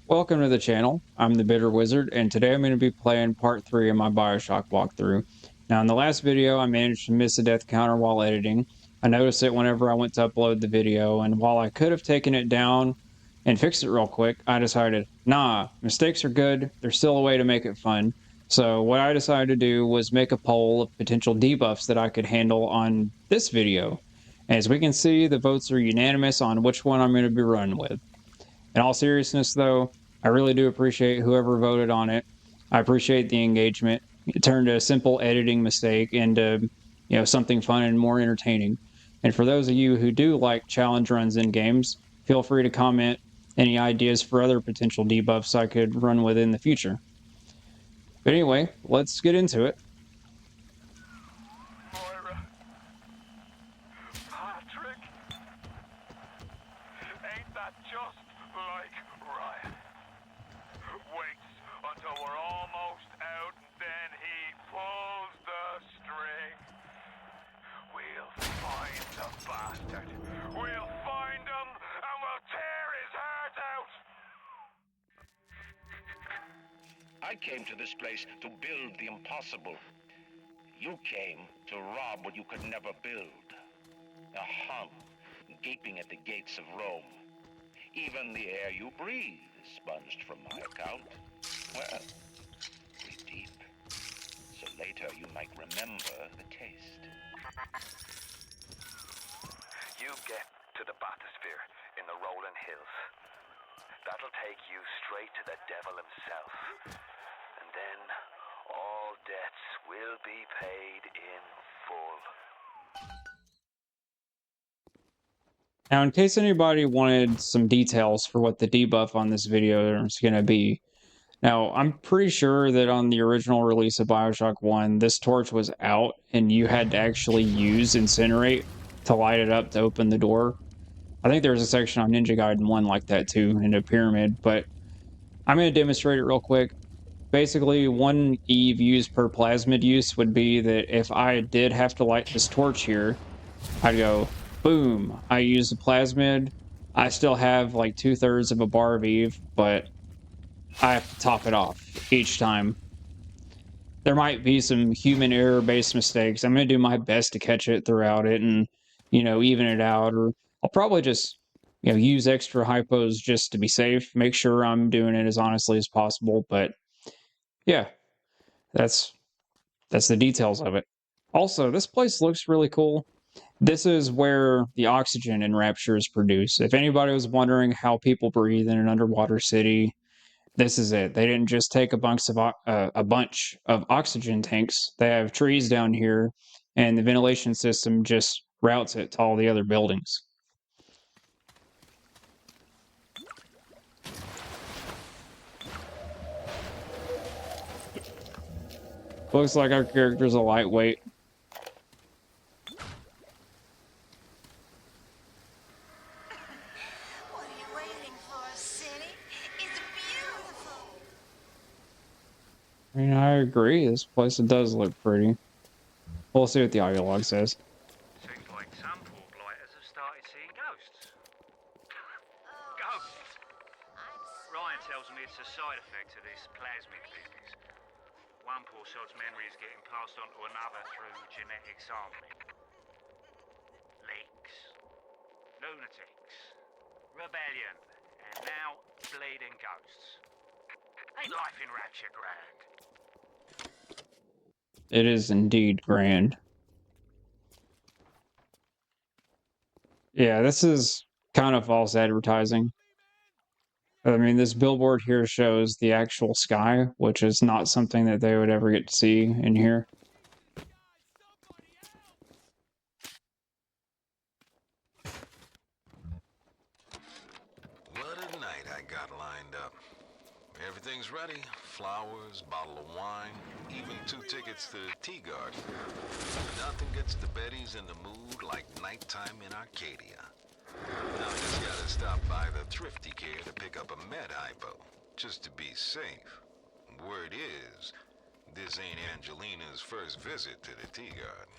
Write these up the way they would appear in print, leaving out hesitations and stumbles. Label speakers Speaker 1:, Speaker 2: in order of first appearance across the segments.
Speaker 1: Welcome to the channel. I'm the Bitter Wizard, and today I'm going to be playing part 3 of my Bioshock walkthrough. Now, in the last video, I managed to miss a death counter while editing. I noticed it whenever I went to upload the video, and while I could have taken it down and fixed it real quick, I decided, nah, mistakes are good, there's still a way to make it fun. So what I decided to do was make a poll of potential debuffs that I could handle on this video. As we can see, the votes are unanimous on which one I'm going to be running with. In all seriousness, though, I really do appreciate whoever voted on it. I appreciate the engagement. It turned a simple editing mistake into, something fun and more entertaining. And for those of you who do like challenge runs in games, feel free to comment any ideas for other potential debuffs I could run with in the future. But anyway, let's get into it.
Speaker 2: Patrick, ain't that just like Ryan? Waits until we're almost out and then he pulls the string. We'll find the bastard. We'll find him and we'll tear his heart out.
Speaker 3: I came to this place to build the impossible. You came to rob what you could never build. A Hun, gaping at the gates of Rome. Even the air you breathe is sponged from my account. Well, breathe deep, so later you might remember the taste.
Speaker 2: You get to the Bathosphere in the rolling hills. That'll take you straight to the devil himself. And then all debts will be paid in full.
Speaker 1: Now, in case anybody wanted some details for what the debuff on this video is going to be, now, I'm pretty sure that on the original release of Bioshock 1, this torch was out and you had to actually use Incinerate to light it up to open the door. I think there's a section on Ninja Gaiden 1 like that too, in a pyramid, but I'm going to demonstrate it real quick. Basically, 1 Eve used per Plasmid use would be that if I did have to light this torch here, I'd go, boom, I use the Plasmid. I still have like 2/3 of a bar of Eve, but I have to top it off each time. There might be some human error-based mistakes. I'm going to do my best to catch it throughout it and, even it out. Or I'll probably just, use extra hypos just to be safe. Make sure I'm doing it as honestly as possible. But yeah, that's the details of it. Also, this place looks really cool. This is where the oxygen in Rapture is produced. If anybody was wondering how people breathe in an underwater city, this is it. They didn't just take a bunch of oxygen tanks. They have trees down here, and the ventilation system just routes it to all the other buildings. Looks like our character's a lightweight.
Speaker 4: What are you waiting for, city? It's beautiful.
Speaker 1: I mean, I agree. This place does look pretty. We'll see what the audio log says.
Speaker 2: Seems like some poor blighters have started seeing ghosts. Ghosts? Ryan tells me it's a side effect of this plasmid business. One poor sod's memory is getting passed on to another through genetic sampling. Leaks, lunatics, rebellion, and now bleeding ghosts. Ain't life in Rapture grand?
Speaker 1: It is indeed grand. Yeah, this is kind of false advertising. I mean, this billboard here shows the actual sky, which is not something that they would ever get to see in here.
Speaker 5: What a night I got lined up. Everything's ready. Flowers, bottle of wine, even 2 tickets to the Tea Garden. Nothing gets the Bettys in the mood like nighttime in Arcadia. Now I just gotta stop by the Thrifty Care to pick up a med hypo, just to be safe. Word is, this ain't Angelina's first visit to the Tea Garden.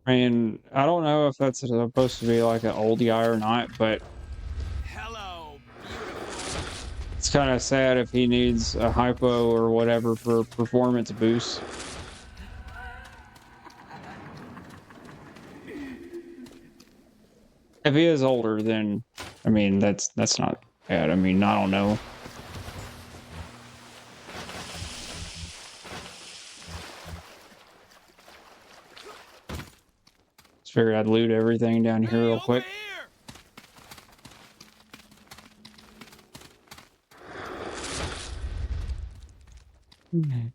Speaker 1: I mean, I don't know if that's supposed to be like an old guy or not, but
Speaker 2: Hello, beautiful.
Speaker 1: it's kind of sad if he needs a hypo or whatever for performance boost. If he is older, then I mean that's not bad. I mean, I don't know. Just figured I'd loot everything down here real quick.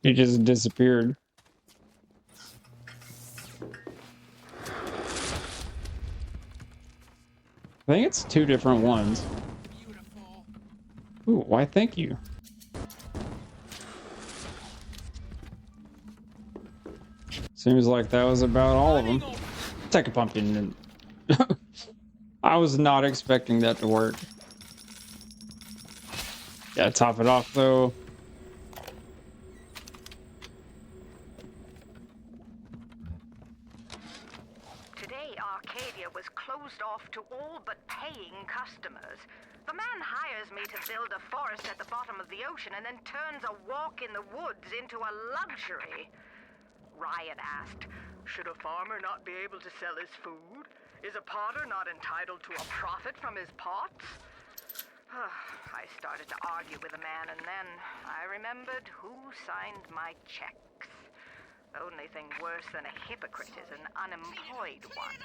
Speaker 1: He just disappeared. I think it's two different ones. Ooh, why thank you. Seems like that was about all of them. Take a pumpkin. I was not expecting that to work. Gotta top it off though.
Speaker 6: Today, Arcadia was closed off to all but paying customers. The man hires me to build a forest at the bottom of the ocean and then turns a walk in the woods into a luxury. Ryan asked, should a farmer not be able to sell his food? Is a potter not entitled to a profit from his pots? I started to argue with the man, and then I remembered who signed my checks. The only thing worse than a hypocrite is an unemployed one.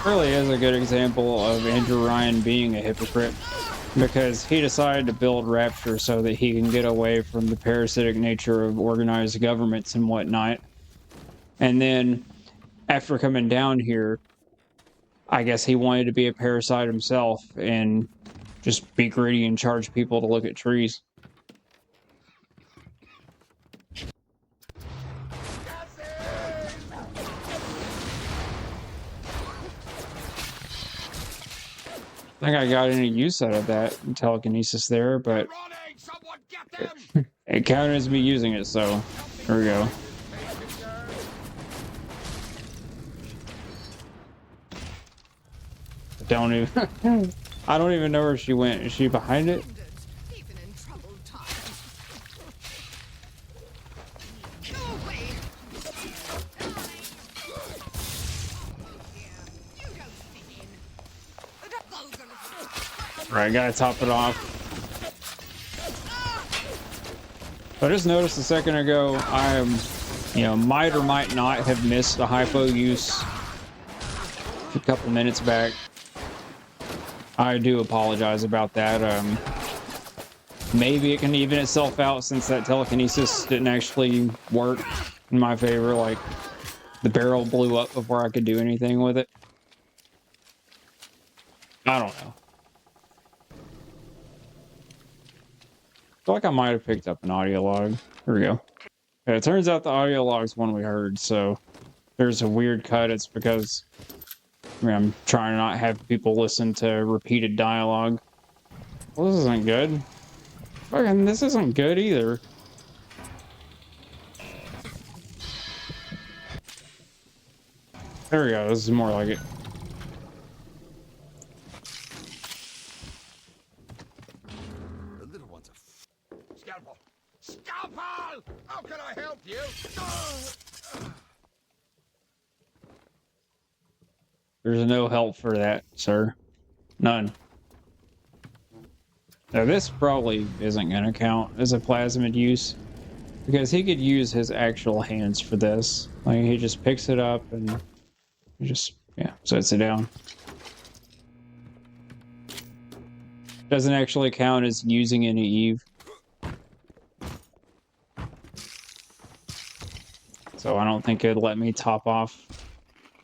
Speaker 1: Really is a good example of Andrew Ryan being a hypocrite, because he decided to build Rapture so that he can get away from the parasitic nature of organized governments and whatnot. And then after coming down here, I guess he wanted to be a parasite himself and just be greedy and charge people to look at trees. I think I got any use out of that telekinesis there, but it counted as me using it, so there we go. Don't even. I don't even know where she went. Is she behind it?
Speaker 4: Even in troubled times.
Speaker 1: Right, gotta top it off. So I just noticed a second ago, might or might not have missed a hypo use a couple minutes back. I do apologize about that. Maybe it can even itself out since that telekinesis didn't actually work in my favor. Like, the barrel blew up before I could do anything with it. I don't know. I feel like I might have picked up an audio log. Here we go. Yeah, it turns out the audio log's one we heard, so there's a weird cut. It's because I'm trying to not have people listen to repeated dialogue. Well, this isn't good. Fucking, this isn't good either. There we go. This is more like it.
Speaker 2: The little ones are Scalpel! Scalpel! How can I help you?
Speaker 1: There's no help for that, sir. None. Now this probably isn't going to count as a plasmid use, because he could use his actual hands for this. Like, he just picks it up and just, yeah, sets it down. Doesn't actually count as using any Eve. So I don't think it'd let me top off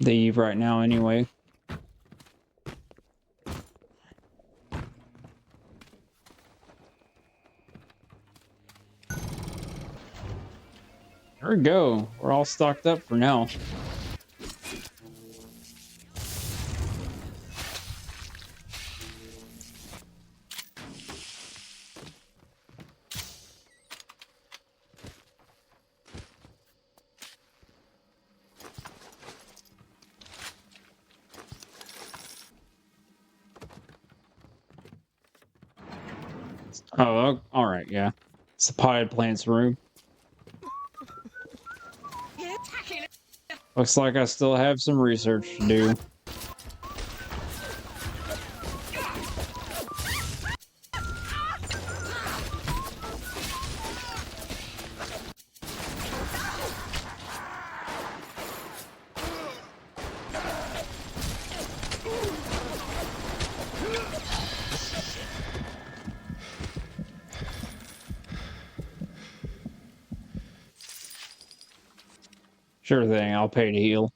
Speaker 1: the Eve right now anyway. There we go. We're all stocked up for now. Oh, all right, yeah. It's the potted plants room. Looks like I still have some research to do. Sure thing, I'll pay to heal.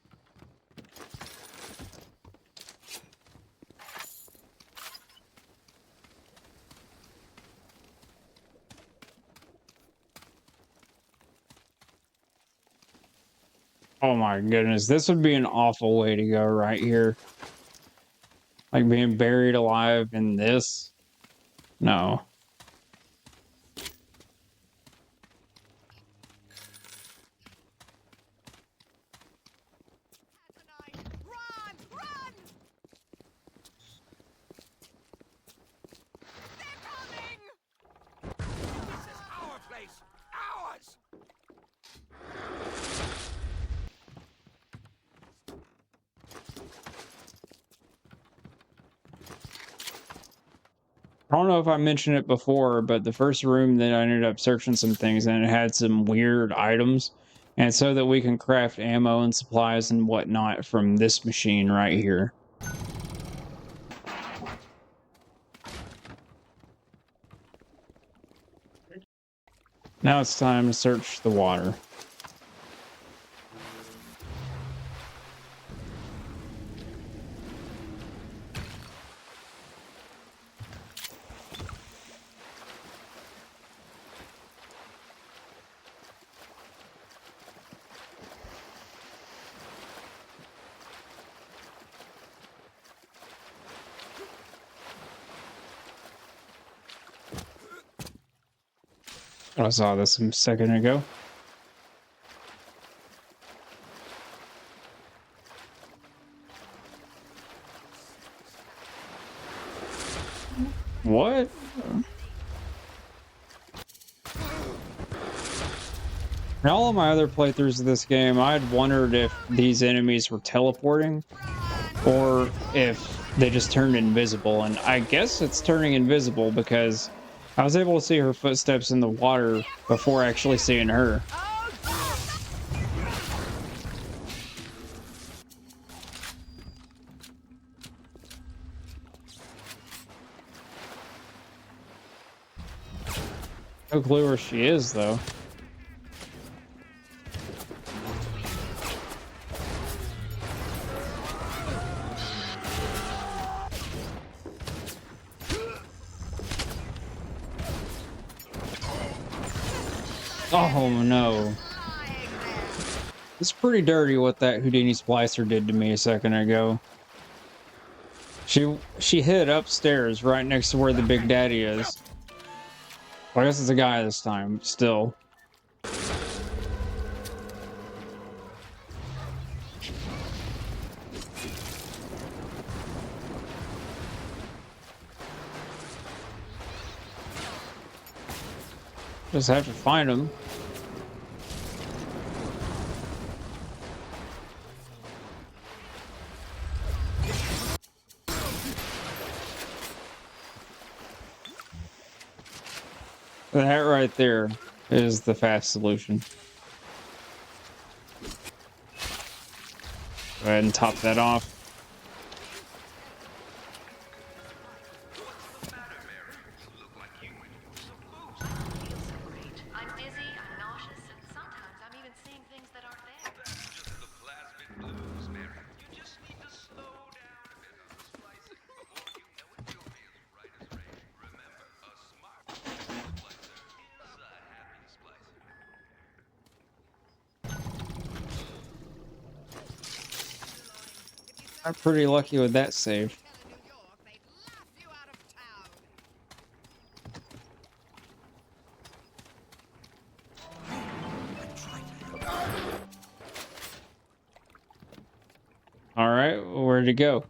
Speaker 1: Oh my goodness, this would be an awful way to go right here. Like being buried alive in this? No.
Speaker 4: Run! Run! They're coming!
Speaker 2: This is our place! Ours!
Speaker 1: I don't know if I mentioned it before, but the first room that I ended up searching some things and it had some weird items. And so that we can craft ammo and supplies and whatnot from this machine right here. Now it's time to search the water. I saw this a second ago. What? In all of my other playthroughs of this game, I'd wondered if these enemies were teleporting or if they just turned invisible. And I guess it's turning invisible because I was able to see her footsteps in the water before actually seeing her. No clue where she is, though. Oh no. It's pretty dirty what that Houdini Splicer did to me a second ago. She hid upstairs right next to where the Big Daddy is. Well, I guess it's a guy this time, still. Just have to find him. That right there is the fast solution. Go ahead and top that off.
Speaker 6: I'm dizzy, I'm nauseous, and sometimes I'm even seeing things that aren't there.
Speaker 2: That's just the Plasmid blues, Mary. You just need to slow down a bit on the splicing. Before you know it, you'll be as right as rain. Remember, a smart splicer is a happy splicer.
Speaker 1: I'm pretty lucky with that save.
Speaker 4: New York, they'd laugh you out of town.
Speaker 1: All right, where'd it go?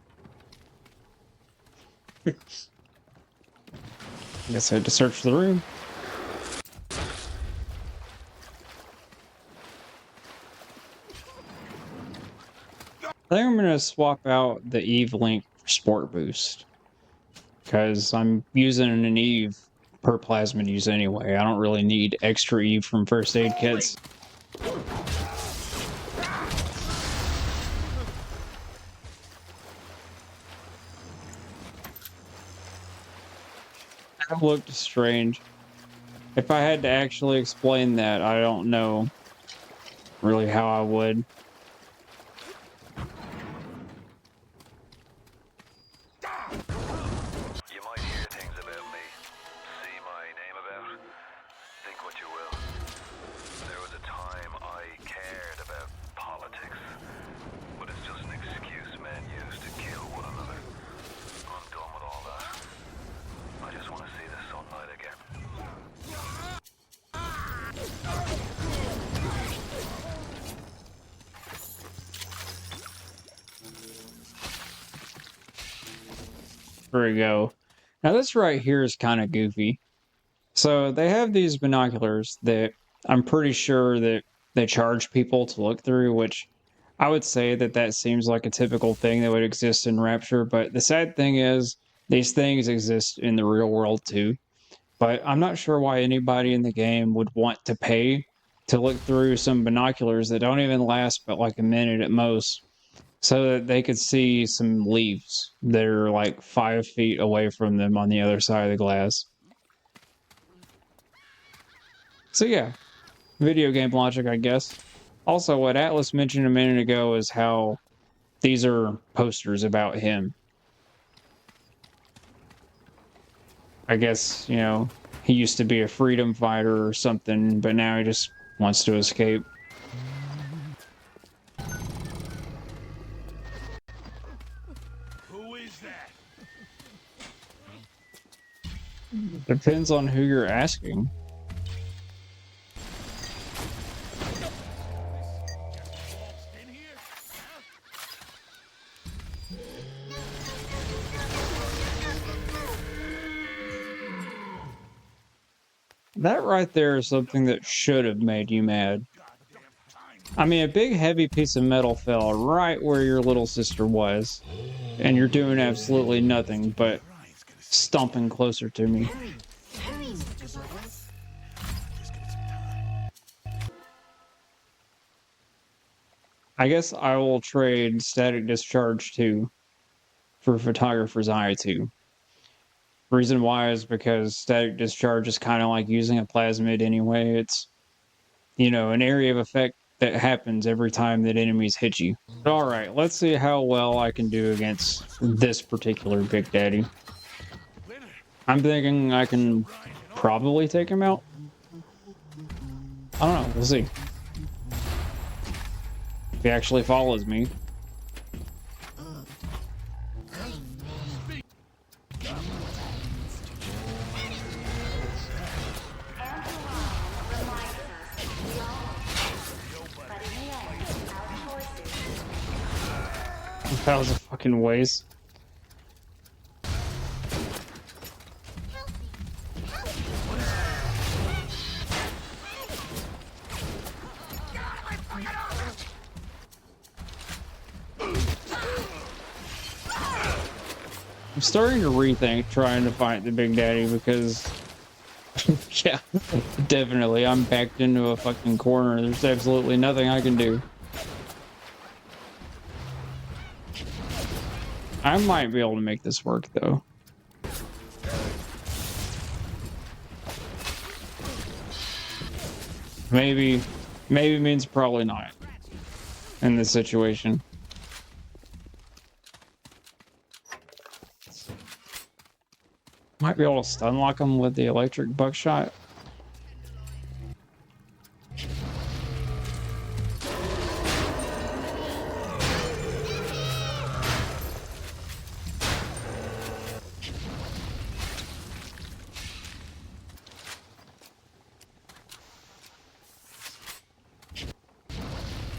Speaker 1: I guess I had to search the room. I think I'm going to swap out the Eve link for Sport Boost. Because I'm using an Eve per Plasmid use anyway. I don't really need extra Eve from first aid kits. That looked strange. If I had to actually explain that, I don't know really how I would.
Speaker 2: You might hear things about me, see my name about, think what you will. There was a time I cared about politics, but it's just an excuse men use to kill one another. I'm done with all that. I just want to see the sunlight again.
Speaker 1: There we go. Now this right here is kind of goofy. So they have these binoculars that I'm pretty sure that they charge people to look through, which I would say that that seems like a typical thing that would exist in Rapture. But the sad thing is these things exist in the real world too. But I'm not sure why anybody in the game would want to pay to look through some binoculars that don't even last but like a minute at most, so that they could see some leaves that are like 5 feet away from them on the other side of the glass. So yeah, video game logic, I guess. Also, what Atlas mentioned a minute ago is how these are posters about him. I guess, you know, he used to be a freedom fighter or something, but now he just wants to escape.
Speaker 2: Who is that?
Speaker 1: Depends on who you're asking. That right there is something that should have made you mad. I mean, a big heavy piece of metal fell right where your little sister was, and you're doing absolutely nothing but stomping closer to me. I guess I will trade Static Discharge 2 for Photographer's Eye 2. Reason why is because Static Discharge is kind of like using a Plasmid anyway. It's, you know, an area of effect that happens every time that enemies hit you. Alright, let's see how well I can do against this particular Big Daddy. I'm thinking I can probably take him out. I don't know, we'll see. If he actually follows me. That was a fucking waste. I'm starting to rethink trying to fight the Big Daddy because, yeah, definitely, I'm backed into a fucking corner. There's absolutely nothing I can do. I might be able to make this work, though. Maybe means probably not in this situation. Might be able to stun lock him with the electric buckshot.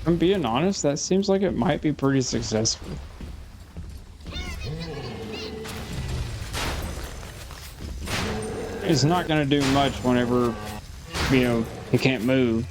Speaker 1: I'm being honest, that seems like it might be pretty successful. is not going to do much whenever, you know, he can't move.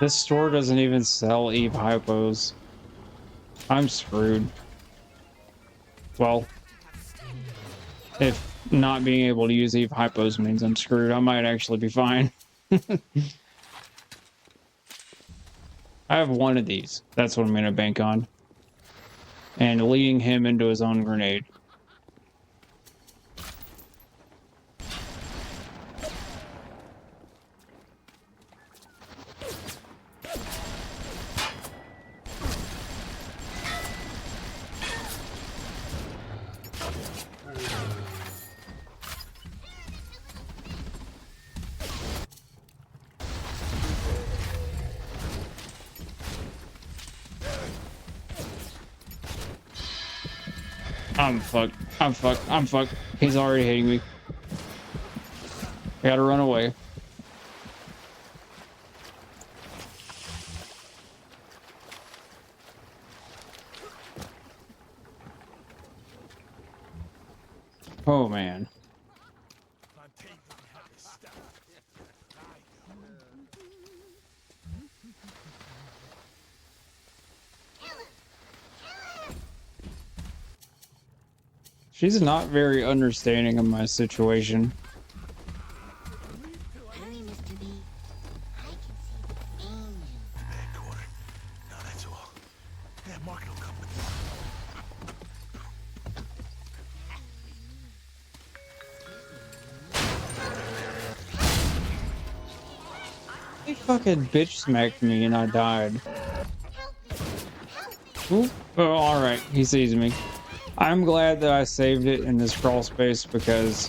Speaker 1: This store doesn't even sell Eve hypos. I'm screwed. Well, if not being able to use Eve hypos means I'm screwed, I might actually be fine. I have one of these. That's what I'm going to bank on. And leading him into his own grenade. I'm fucked. I'm fucked. I'm fucked. He's already hitting me. I gotta run away. Oh man. She's not very understanding of my situation.
Speaker 7: Hurry, Mr. B. I can see the angel.
Speaker 2: Headquarters. No, that's all. Yeah, Mark will come with
Speaker 1: He fucking bitch smacked me and I died. Ooh. Oh, alright. He sees me. I'm glad that I saved it in this crawl space because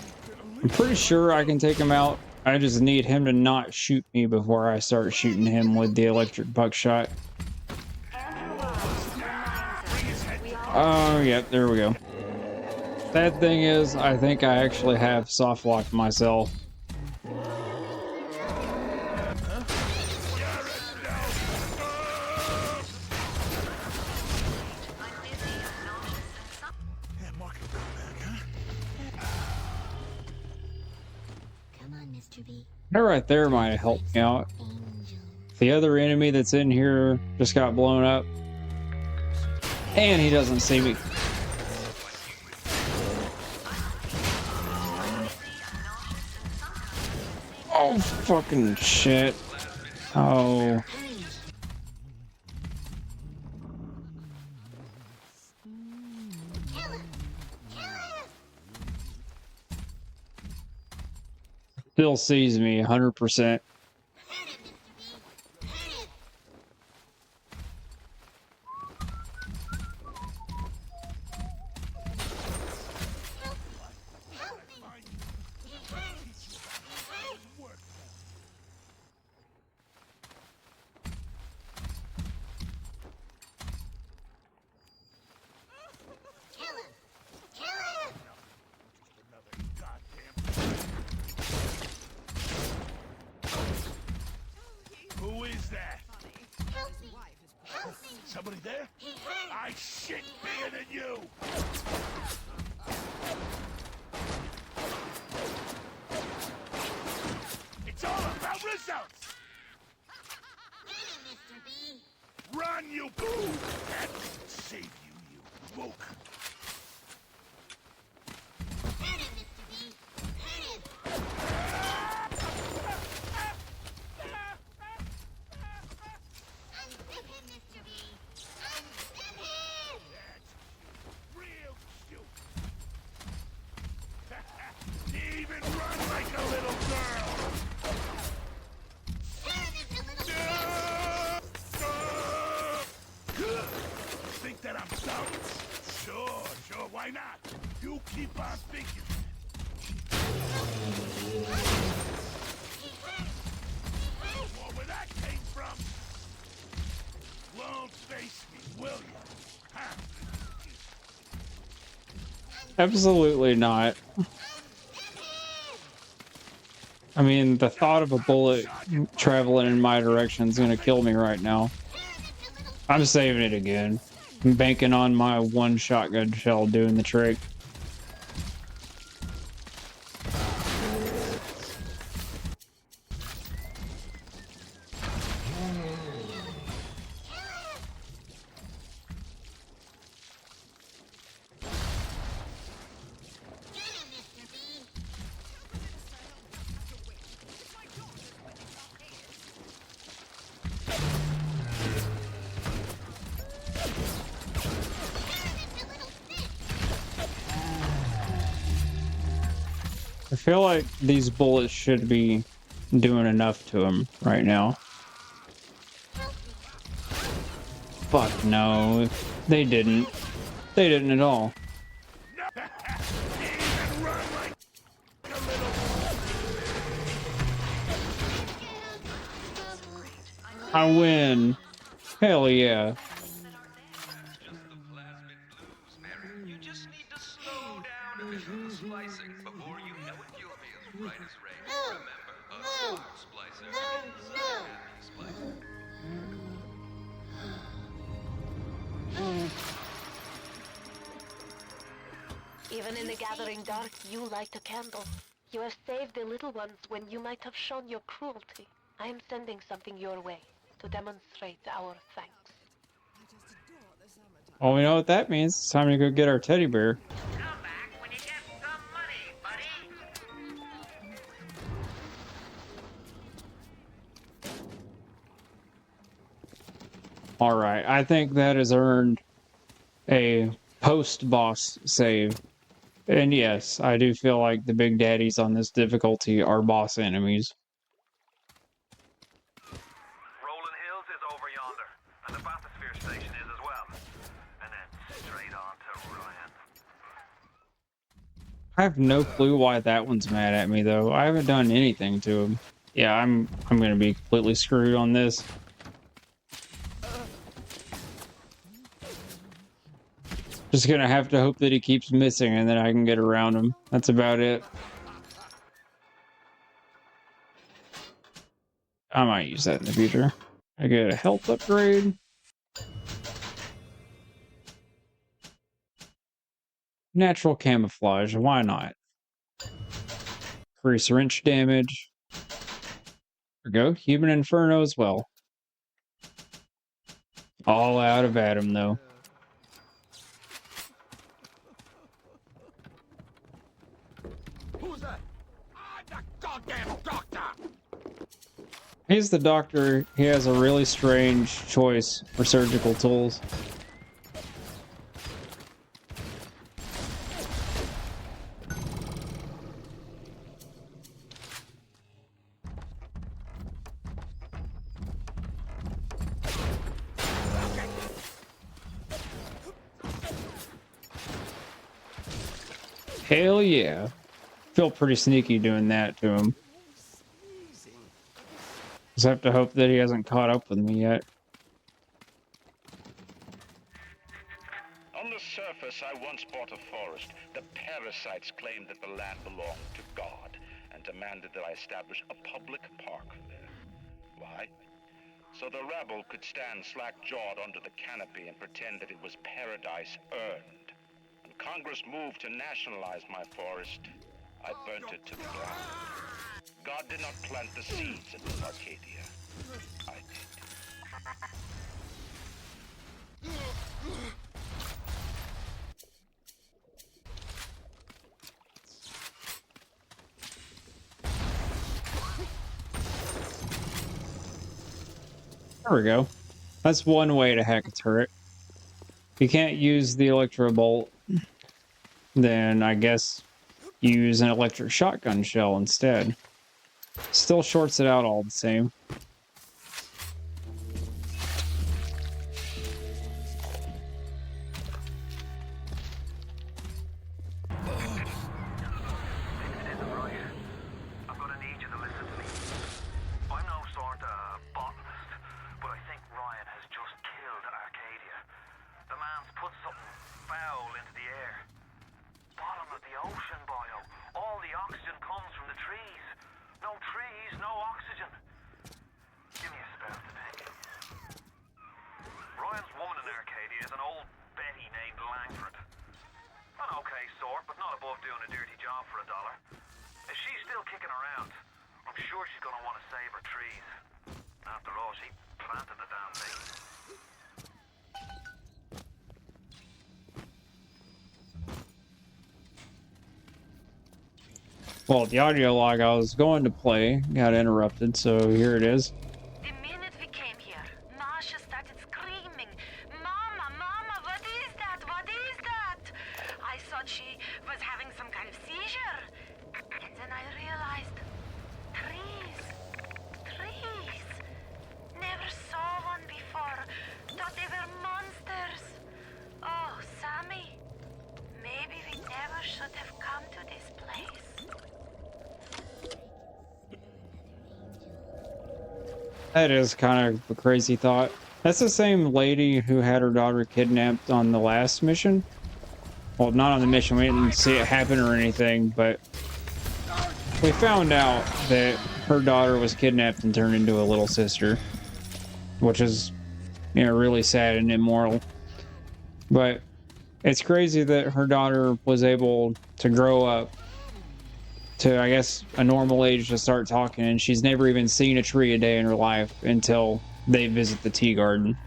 Speaker 1: I'm pretty sure I can take him out. I just need him to not shoot me before I start shooting him with the electric buckshot. Oh, yep, there we go. Sad thing is, I think I actually have soft locked myself. That right there might have helped me out. The other enemy that's in here just got blown up. And he doesn't see me. Oh, fucking shit. Oh. Still sees me 100%.
Speaker 2: Somebody there? I shit being in you! It's all about results! Run, you boo! That won't save you, you
Speaker 1: Absolutely not. I mean, the thought of a bullet traveling in my direction is gonna kill me right now. I'm saving it again. I'm banking on my one shotgun shell doing the trick. I feel like these bullets should be doing enough to him right now. Fuck no, they didn't. They didn't at all. I win. Hell yeah.
Speaker 8: Just the Plasmid blues, Mary. You just need to slow down a bit with the splicing. Before you know it, you'll be as bright as rain. Remember, a smart splicer is a happy splicer.
Speaker 9: Even in the gathering dark, you light a candle. You have saved the little ones when you might have shown your cruelty. I am sending something your way to demonstrate our thanks.
Speaker 1: Well, we know what that means. It's time to go get our teddy bear.
Speaker 6: Come back when you get some money, buddy.
Speaker 1: Alright, I think that has earned a post-boss save. And yes, I do feel like the big daddies on this difficulty are boss enemies.
Speaker 2: Rolling Hills is over yonder, and the Bathosphere station is as well. And then straight on to Ryan.
Speaker 1: I have no clue why that one's mad at me though. I haven't done anything to him. Yeah, I'm gonna be completely screwed on this. Just gonna have to hope that he keeps missing and then I can get around him. That's about it. I might use that in the future. I get a health upgrade. Natural camouflage, why not? Increase wrench damage. There we go. Human Inferno as well. All out of Adam though.
Speaker 2: Who's that? I'm the goddamn doctor!
Speaker 1: He's the doctor. He has a really strange choice for surgical tools. Hell yeah. Feel pretty sneaky doing that to him. Just have to hope that he hasn't caught up with me yet.
Speaker 3: On the surface, I once bought a forest. The parasites claimed that the land belonged to God and demanded that I establish a public park there. Why? So the rabble could stand slack-jawed under the canopy and pretend that it was paradise earned. When Congress moved to nationalize my forest, I burnt it to the ground. God did not plant the seeds in Arcadia. I did.
Speaker 1: There we go. That's one way to hack a turret. If you can't use the electro bolt, then I guess use an electric shotgun shell instead. Still shorts it out all the same.
Speaker 2: I'm gonna need you to listen to me. I'm no sort of botanist, but I think Ryan has just killed Arcadia. The man's put something foul into the air. What sure she's gonna want to save her trees. After all, she planted the damn thing.
Speaker 1: Well, the audio log I was going to play got interrupted, so here it is.
Speaker 6: The minute we came here, Masha started screaming, "Mama, Mama, what is that? What is that?" I thought she was having some kind of seizure. And then I realized, trees. Trees. Never saw one before. Thought they were monsters. Oh, Sammy. Maybe we never should have come to this place.
Speaker 1: That is kind of a crazy thought. That's the same lady who had her daughter kidnapped on the last mission. Well, not on the mission, we didn't see it happen or anything, but we found out that her daughter was kidnapped and turned into a little sister, which is, you know, really sad and immoral. But it's crazy that her daughter was able to grow up to, I guess, a normal age to start talking, and she's never even seen a tree a day in her life until they visit the tea garden.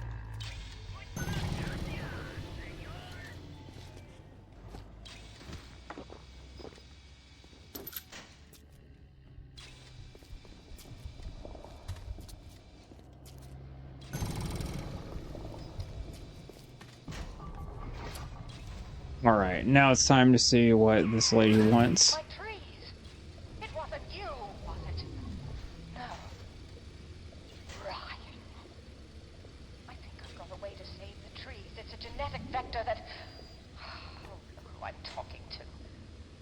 Speaker 1: All right, now it's time to see what this lady wants.
Speaker 6: My trees. It wasn't you, was it? No. Ryan. I think I've got a way to save the trees. It's a genetic vector that... Oh, look who I'm talking to.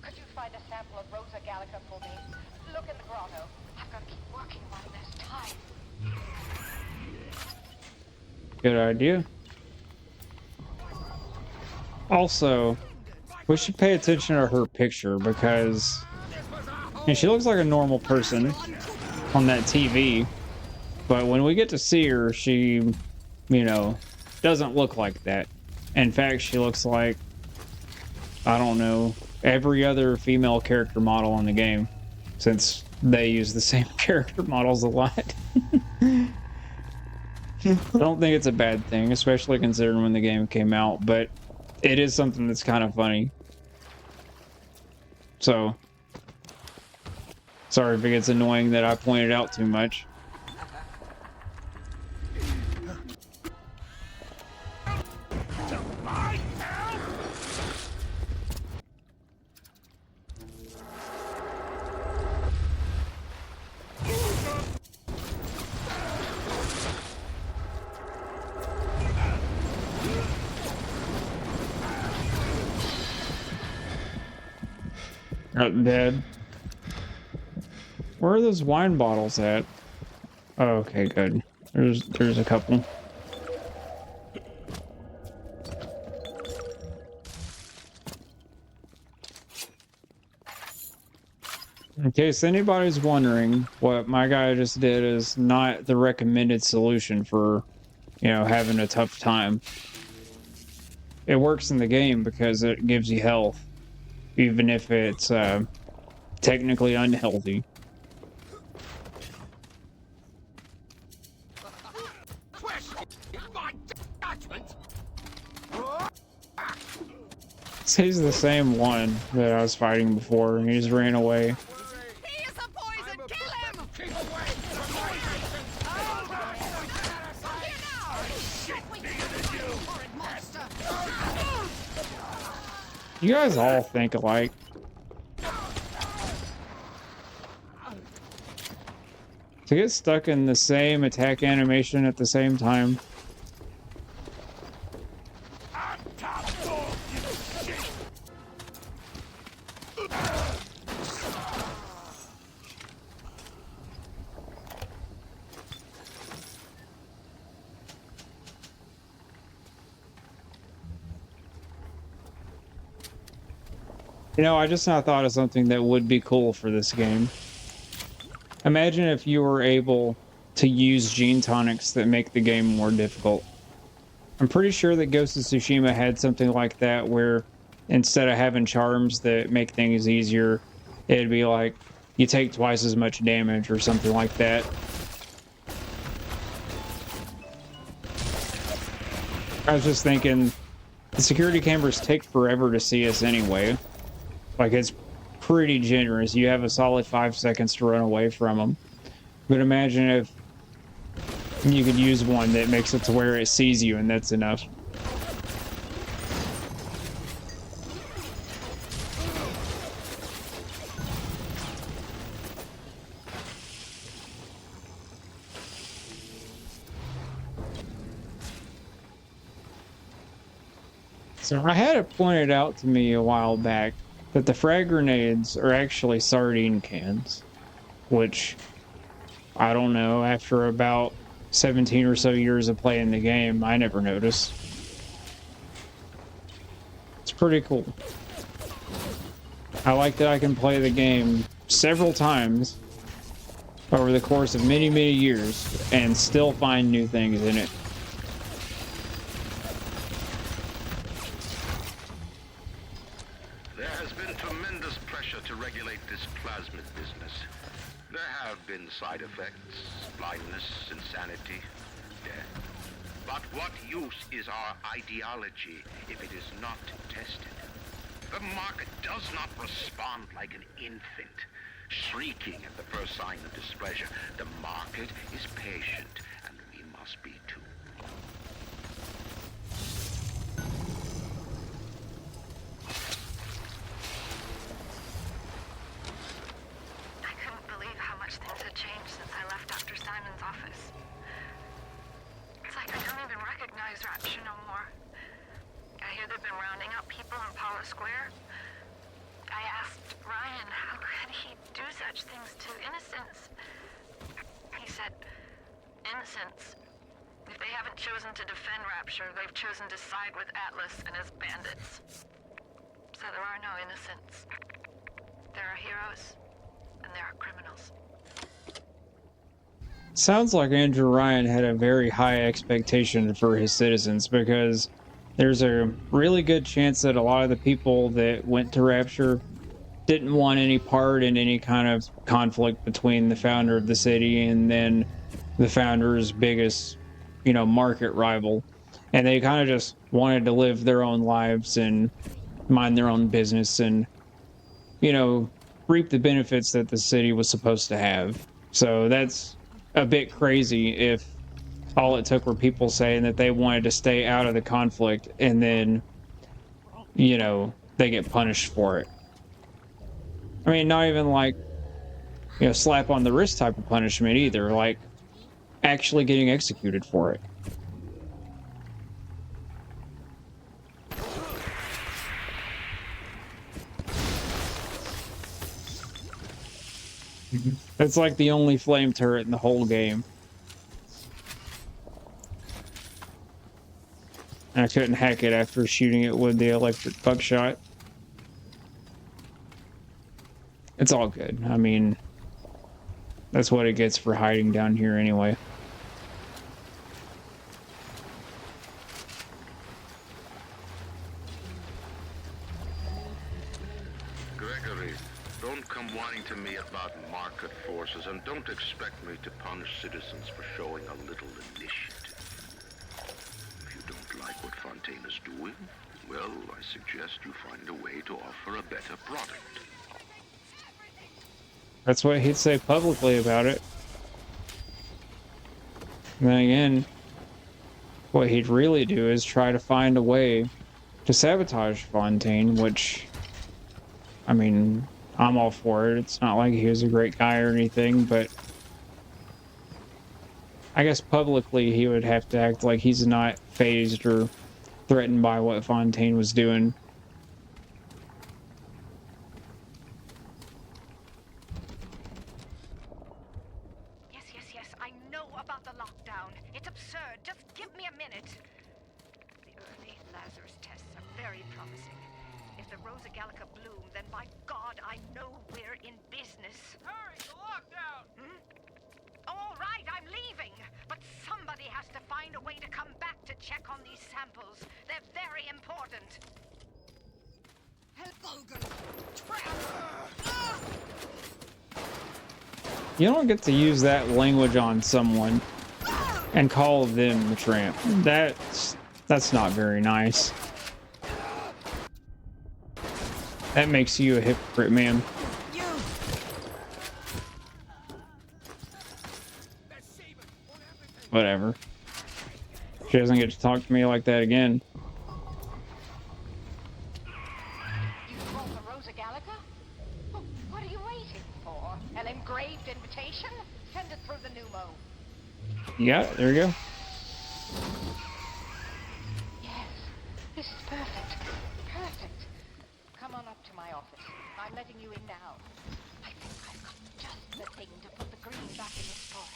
Speaker 6: Could you find a sample of Rosa Gallica for me? Look in the grotto. I've got to keep working while there's time.
Speaker 1: Good idea. Also, we should pay attention to her picture because she looks like a normal person on that TV, but when we get to see her, she, you know, doesn't look like that. In fact, she looks like, I don't know, every other female character model in the game, since they use the same character models a lot. I don't think it's a bad thing, especially considering when the game came out, but it is something that's kind of funny. So, sorry if it gets annoying that I pointed out too much. Not dead. Where are those wine bottles at? Oh, okay, good. There's a couple. In case anybody's wondering, what my guy just did is not the recommended solution for, you know, having a tough time. It works in the game because it gives you health, even if it's technically unhealthy. He's the same one that I was fighting before, and he just ran away.
Speaker 4: He is a poison! Kill him!
Speaker 2: Keep away from my
Speaker 1: You guys all think alike. To get stuck in the same attack animation at the same time. You know, I just now thought of something that would be cool for this game. Imagine if you were able to use gene tonics that make the game more difficult. I'm pretty sure that Ghost of Tsushima had something like that, where instead of having charms that make things easier, it'd be like you take twice as much damage or something like that. I was just thinking, the security cameras take forever to see us anyway. Like, it's pretty generous. You have a solid 5 seconds to run away from them. But imagine if you could use one that makes it to where it sees you and that's enough. So I had it pointed out to me a while back that the frag grenades are actually sardine cans, which I don't know, after about 17 or so years of playing the game, I never noticed. It's pretty cool. I like that I can play the game several times over the course of many, many years and still find new things in it.
Speaker 3: There has been tremendous pressure to regulate this plasmid business. There have been side effects, blindness, insanity, death. But what use is our ideology if it is not tested? The market does not respond like an infant, shrieking at the first sign of displeasure. The market is patient, and we must be too.
Speaker 6: I couldn't believe how much things had changed since I left Dr. Simon's office. It's like I don't even recognize Rapture no more. I hear they've been rounding up people in Paula Square. I asked Ryan how could he do such things to innocents. He said, innocents. If they haven't chosen to defend Rapture, they've chosen to side with Atlas and his bandits. So there are no innocents. There are heroes, and there are criminals.
Speaker 1: Sounds like Andrew Ryan had a very high expectation for his citizens, because there's a really good chance that a lot of the people that went to Rapture didn't want any part in any kind of conflict between the founder of the city and then the founder's biggest, market rival. And they kind of just wanted to live their own lives and mind their own business and, reap the benefits that the city was supposed to have. So that's a bit crazy if all it took were people saying that they wanted to stay out of the conflict and then, they get punished for it. I mean, not even like, slap on the wrist type of punishment either, like actually getting executed for it. That's like the only flame turret in the whole game. And I couldn't hack it after shooting it with the electric buckshot. It's all good. I mean, that's what it gets for hiding down here anyway.
Speaker 3: Gregory, don't come whining to me about market forces, and don't expect me to punish citizens for showing a little initiative. If you don't like what Fontaine is doing, well, I suggest you find a way to offer a better product.
Speaker 1: That's what he'd say publicly about it. And then again, what he'd really do is try to find a way to sabotage Fontaine, which, I mean, I'm all for it. It's not like he was a great guy or anything, but I guess publicly he would have to act like he's not fazed or threatened by what Fontaine was doing.
Speaker 6: Yes, I know about the lockdown. It's absurd. Just give me a minute. The early Lazarus tests are very promising. If the Rosa Gallica bloom, then by God, I know we're in business.
Speaker 2: Hurry, the lockdown!
Speaker 6: All right, I'm leaving. But somebody has to find a way to come back to check on these samples. They're very important.
Speaker 7: Help Hogan!
Speaker 1: You don't get to use that language on someone and call them a tramp. That's not very nice. That makes you a hypocrite, man. Whatever. She doesn't get to talk to me like that again.
Speaker 6: You brought the Rosa Gallica? Oh, what are you waiting for? An engraved invitation? Send it through the pneumo.
Speaker 1: You got it. There you go.
Speaker 6: Yes, this is perfect. Perfect. Come on up to my office. I'm letting you in now. I think I've got just the thing to put the green back in this forest.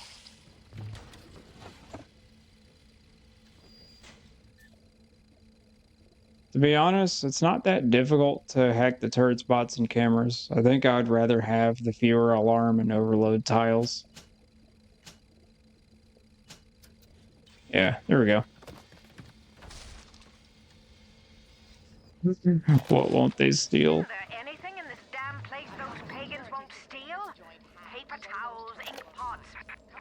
Speaker 1: To be honest, it's not that difficult to hack the turret spots and cameras. I think I'd rather have the fewer alarm and overload tiles. Yeah, there we go. What won't they steal?
Speaker 6: Is there anything in this damn place those pagans won't steal? Paper towels, ink pots,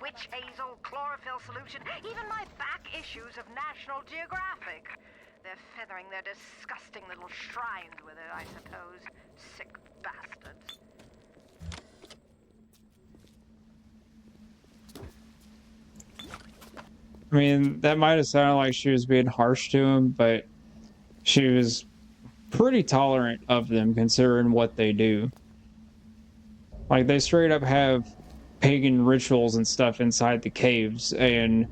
Speaker 6: witch hazel, chlorophyll solution, even my back issues of National Geographic. They're feathering their disgusting little shrines with it, I suppose. Sick bastards.
Speaker 1: I mean, that might have sounded like she was being harsh to him, but she was pretty tolerant of them considering what they do. Like, they straight up have pagan rituals and stuff inside the caves, and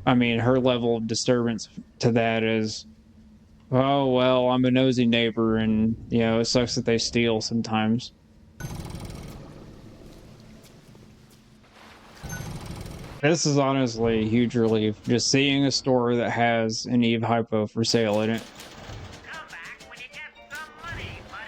Speaker 1: I mean, her level of disturbance to that is, oh, well, I'm a nosy neighbor, and, you know, it sucks that they steal sometimes. This is honestly a huge relief, just seeing a store that has an Eve Hypo for sale in it.
Speaker 2: Come back when you get some money, buddy.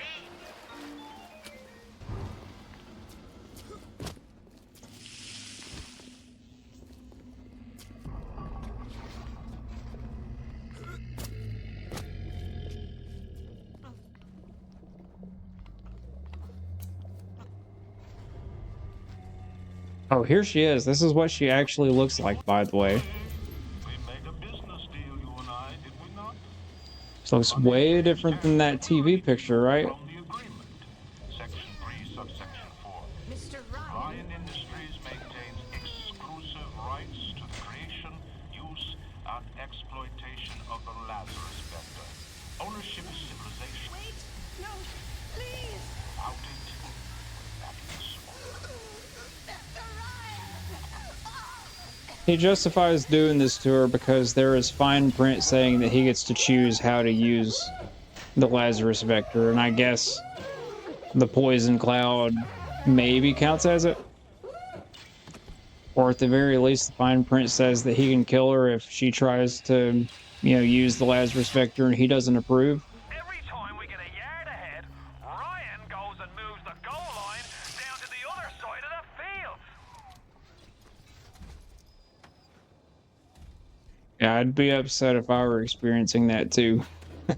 Speaker 1: Oh, here she is. This is what she actually looks like, by the way.
Speaker 2: We made a business deal, you and I, did we not?
Speaker 1: This looks way different than that TV picture, right?
Speaker 2: From the agreement. Section 3, subsection 4.
Speaker 4: Mr. Ryan.
Speaker 2: Ryan Industries maintains exclusive rights to the creation, use, and exploitation of the Lazarus vector. Ownership is civilization.
Speaker 4: Wait, no, please.
Speaker 2: Without it, that is
Speaker 1: He justifies doing this to her because there is fine print saying that he gets to choose how to use the Lazarus vector, and I guess the poison cloud maybe counts as it. Or at the very least, the fine print says that he can kill her if she tries to, you know, use the Lazarus vector and he doesn't approve.
Speaker 2: every time we get a yard ahead, Ryan goes and moves the goal line down to the other side of the field.
Speaker 1: Yeah, I'd be upset if I were experiencing that too.
Speaker 6: Who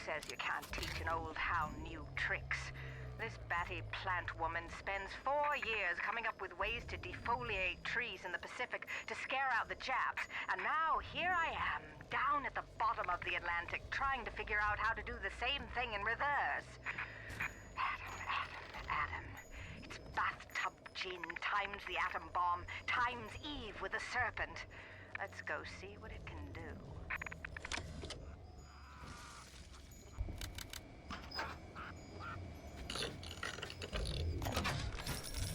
Speaker 6: says you can't teach an old hound new tricks? This batty plant woman spends 4 years coming up with ways to defoliate trees in the Pacific to scare out the Japs, and now here I am, down at the bottom of the Atlantic, trying to figure out how to do the same thing in reverse. Adam. It's bathtub gin times the atom bomb times Eve with a serpent. Let's go see what it can do.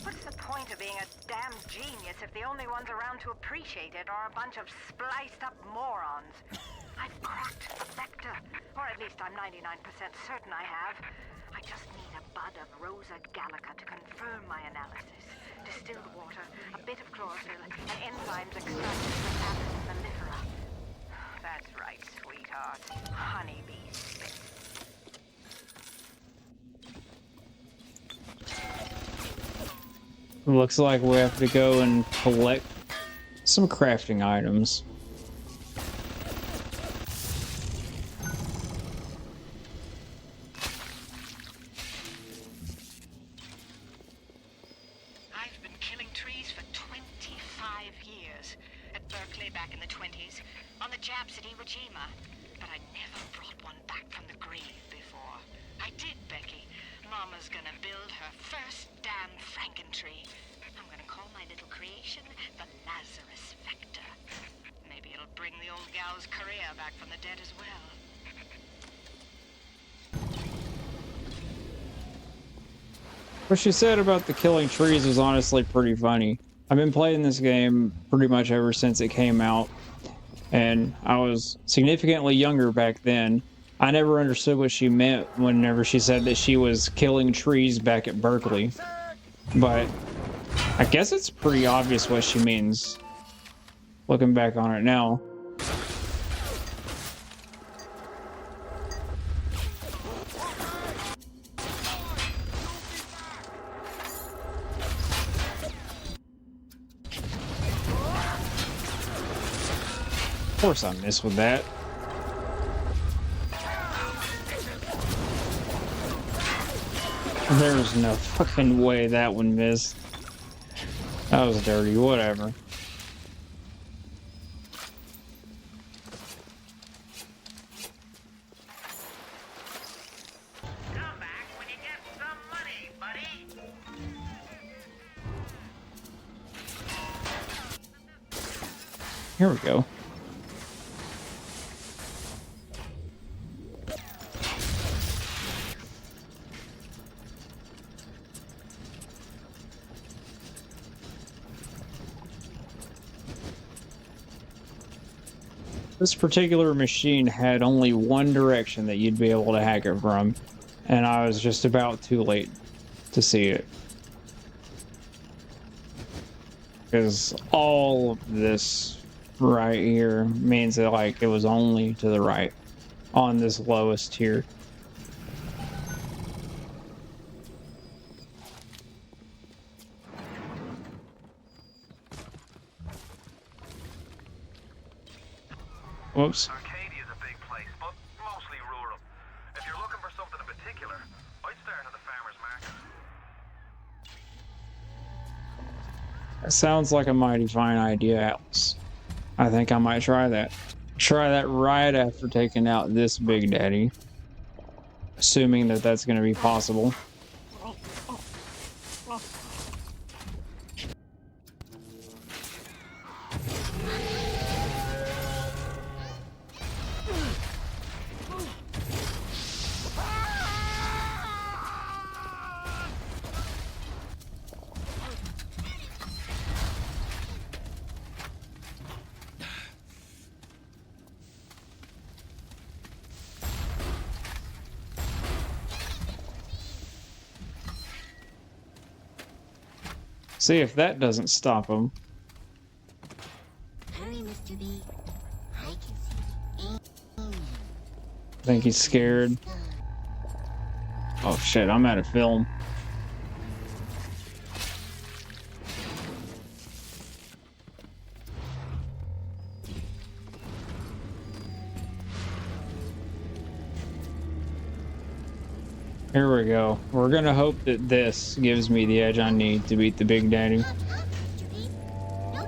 Speaker 6: What's the point of being a damn genius if the only ones around to appreciate it are a bunch of spliced up morons? I've cracked the vector, or at least I'm 99% certain I have. I just need a bud of Rosa Gallica to confirm my analysis. Distilled water, a bit of chlorophyll, and enzymes extracted from Apis mellifera. That's right, sweetheart. Honeybee spit.
Speaker 1: Looks like we have to go and collect some crafting items.
Speaker 6: Berkeley back in the 20s, on the Japs at Iwo Jima. But I never brought one back from the grave before. I did, Becky. Mama's gonna build her first damn Frankentree. I'm gonna call my little creation the Lazarus Vector. Maybe it'll bring the old gal's career back from the dead as well.
Speaker 1: What she said about the killing trees was honestly pretty funny. I've been playing this game pretty much ever since it came out, and I was significantly younger back then. I never understood what she meant whenever she said that she was killing trees back at Berkeley, but I guess it's pretty obvious what she means, looking back on it now. Of course I missed with that. There's no fucking way that one missed. That was dirty, whatever.
Speaker 2: Come back when you get some money, buddy.
Speaker 1: Here we go. This particular machine had only one direction that you'd be able to hack it from, and I was just about too late to see it. Because all of this right here means that, like, it was only to the right on this lowest tier. Whoops.
Speaker 2: Arcadia is a big place, but mostly rural. If you're looking for something in particular, I'd start at the farmer's market.
Speaker 1: That sounds like a mighty fine idea, Alice. I think I might try that. Try that right after taking out this Big Daddy. Assuming that that's going to be possible. See if that doesn't stop him.
Speaker 7: Hurry, Mr. B. I can see the end.
Speaker 1: I think he's scared. Oh shit, I'm out of film. Here we go. We're gonna hope that this gives me the edge I need to beat the Big Daddy.
Speaker 7: Up, Mr. B. No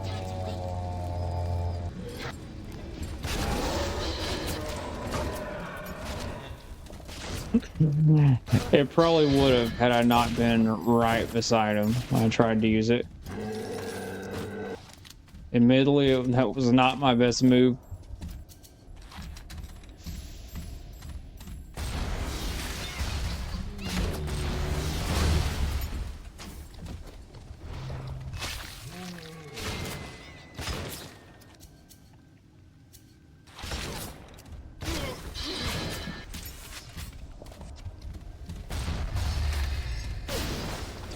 Speaker 7: time to wait.
Speaker 1: It probably would have had I not been right beside him when I tried to use it. Admittedly, that was not my best move.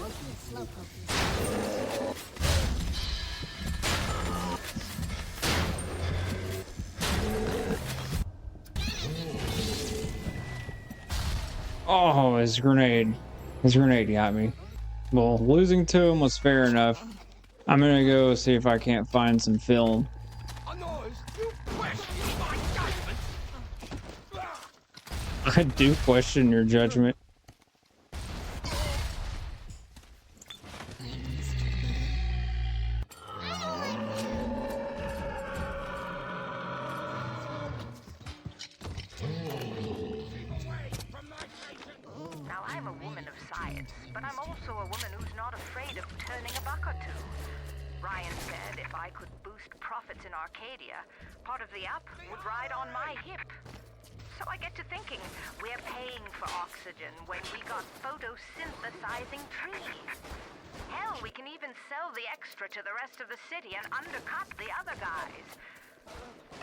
Speaker 7: Don't be a slowpoke.
Speaker 1: Oh, his grenade. His grenade got me. Well, losing to him was fair enough. I'm gonna go see if I can't find some film. I do question your judgment.
Speaker 6: but I'm also a woman who's not afraid of turning a buck or two. Ryan said if I could boost profits in Arcadia, part of the up would ride on my hip. So I get to thinking, we're paying for oxygen when we got photosynthesizing trees. Hell, we can even sell the extra to the rest of the city and undercut the other guys.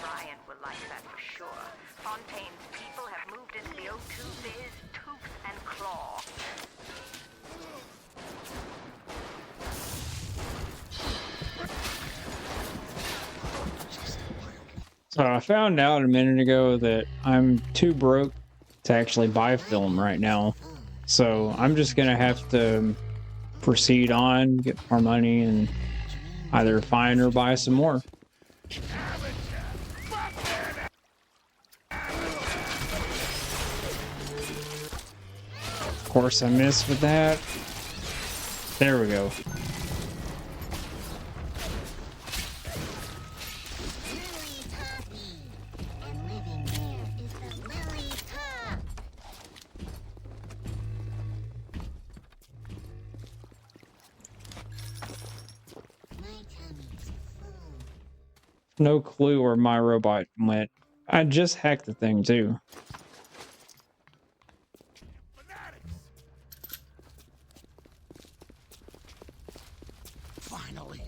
Speaker 6: Ryan will like that for sure. Fontaine's people have moved into the O2 biz tooth and claw.
Speaker 1: So I found out a minute ago that I'm too broke to actually buy film right now. So I'm just gonna have to proceed on, get more money, and either find or buy some more. Of course I missed with that. There we go. No clue where my robot went. I just hacked the thing too.
Speaker 7: Finally.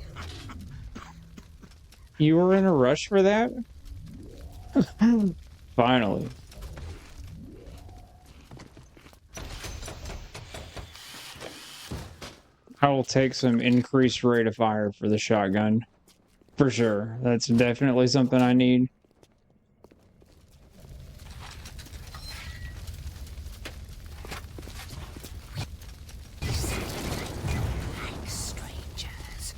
Speaker 1: You were in a rush for that? Finally. I will take some increased rate of fire for the shotgun. For sure. That's definitely something I need.
Speaker 7: Strangers.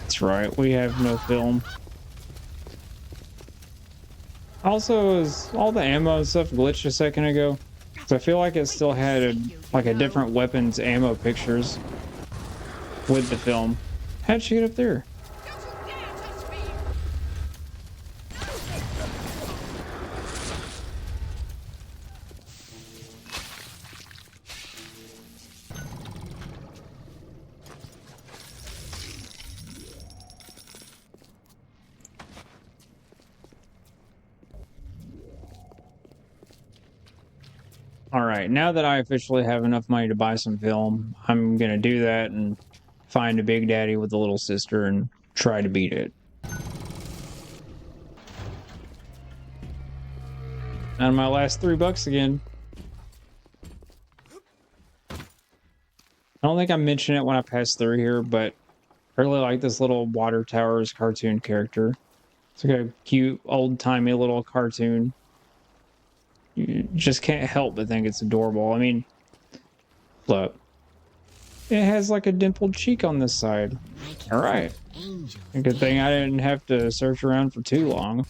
Speaker 1: That's right, we have no film. Also, is all the ammo and stuff glitched a second ago? So I feel like it still had a different weapons ammo pictures with the film. How'd she get up there? Alright, now that I officially have enough money to buy some film, I'm gonna do that and find a Big Daddy with a little sister and try to beat it. And my last $3 again. I don't think I mentioned it when I passed through here, but I really like this little Water Towers cartoon character. It's like a cute, old-timey little cartoon. You just can't help but think it's adorable. I mean, look. It has like a dimpled cheek on this side. Alright. A good thing I didn't have to search around for too long.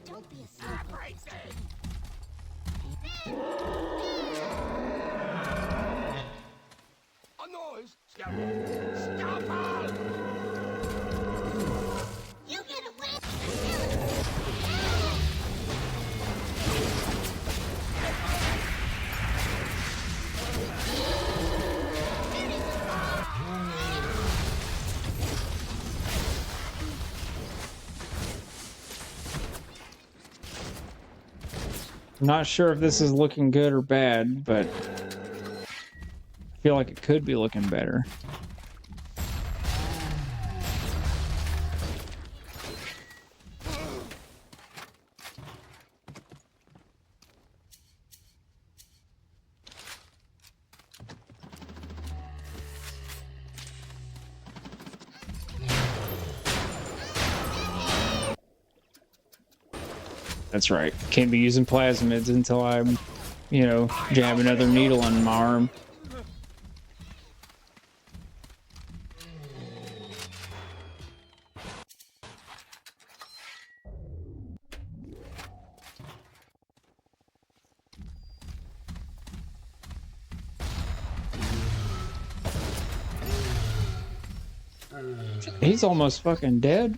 Speaker 7: Don't be a everything.
Speaker 2: A noise? Stop!
Speaker 7: You get away!
Speaker 1: I'm not sure if this is looking good or bad, but I feel like it could be looking better. That's right. Can't be using plasmids until I'm, you know, jab another needle in my arm. He's almost fucking dead.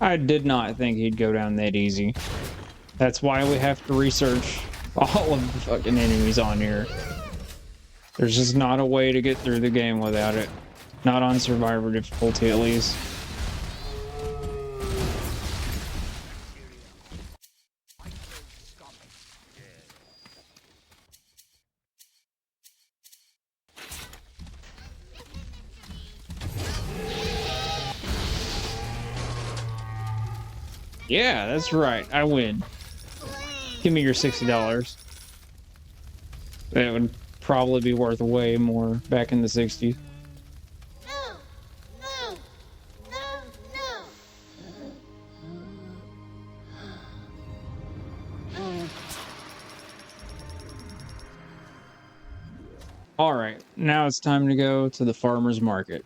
Speaker 1: I did not think he'd go down that easy. That's why we have to research all of the fucking enemies on here. There's just not a way to get through the game without it. Not on Survivor difficulty, at least. Yeah, that's right. I win. Give me your $60. That would probably be worth way more back in the 60s.
Speaker 7: No! No! No! No!
Speaker 1: All right, now it's time to go to the farmer's market.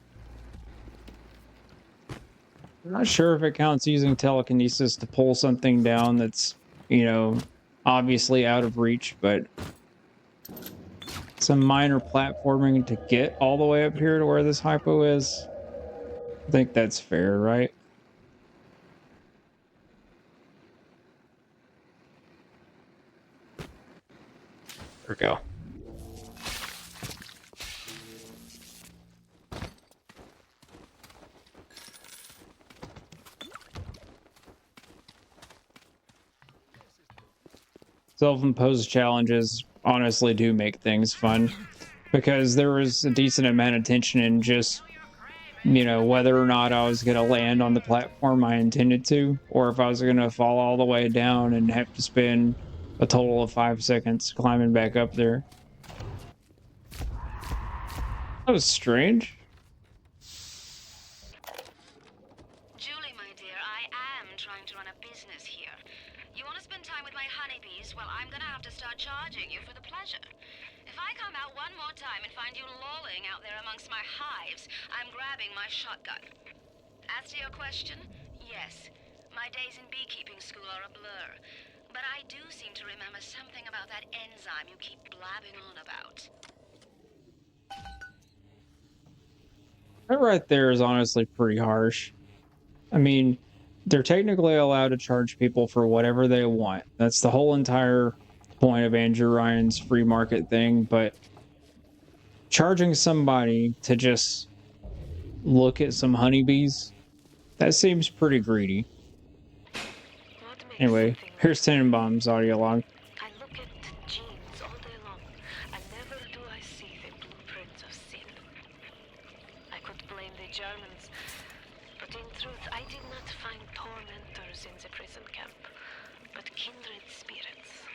Speaker 1: I'm not sure if it counts using telekinesis to pull something down that's, you know, obviously out of reach, but some minor platforming to get all the way up here to where this hypo is. I think that's fair, right? There we go. Self-imposed challenges honestly do make things fun because there was a decent amount of tension in just, you know, whether or not I was going to land on the platform I intended to, or if I was going to fall all the way down and have to spend a total of 5 seconds climbing back up there. That was strange.
Speaker 6: Julie, my dear, I am trying to run a business here. You want to spend time with my honeybees? Well, I'm gonna have to start charging you for the pleasure. If I come out one more time and find you lolling out there amongst my hives, I'm grabbing my shotgun. As to your question, yes, my days in beekeeping school are a blur. But I do seem to remember something about that enzyme you keep blabbing on about.
Speaker 1: That right there is honestly pretty harsh. I mean, they're technically allowed to charge people for whatever they want. That's the whole entire point of Andrew Ryan's free market thing, but charging somebody to just look at some honeybees, that seems pretty greedy. Anyway, here's Tenenbaum's audio log.
Speaker 9: I look at genes all day long, and never do I see the blueprints of sin. I could blame the Germans, but in truth I did not find tormentors in the prison camp, but kindred spirits.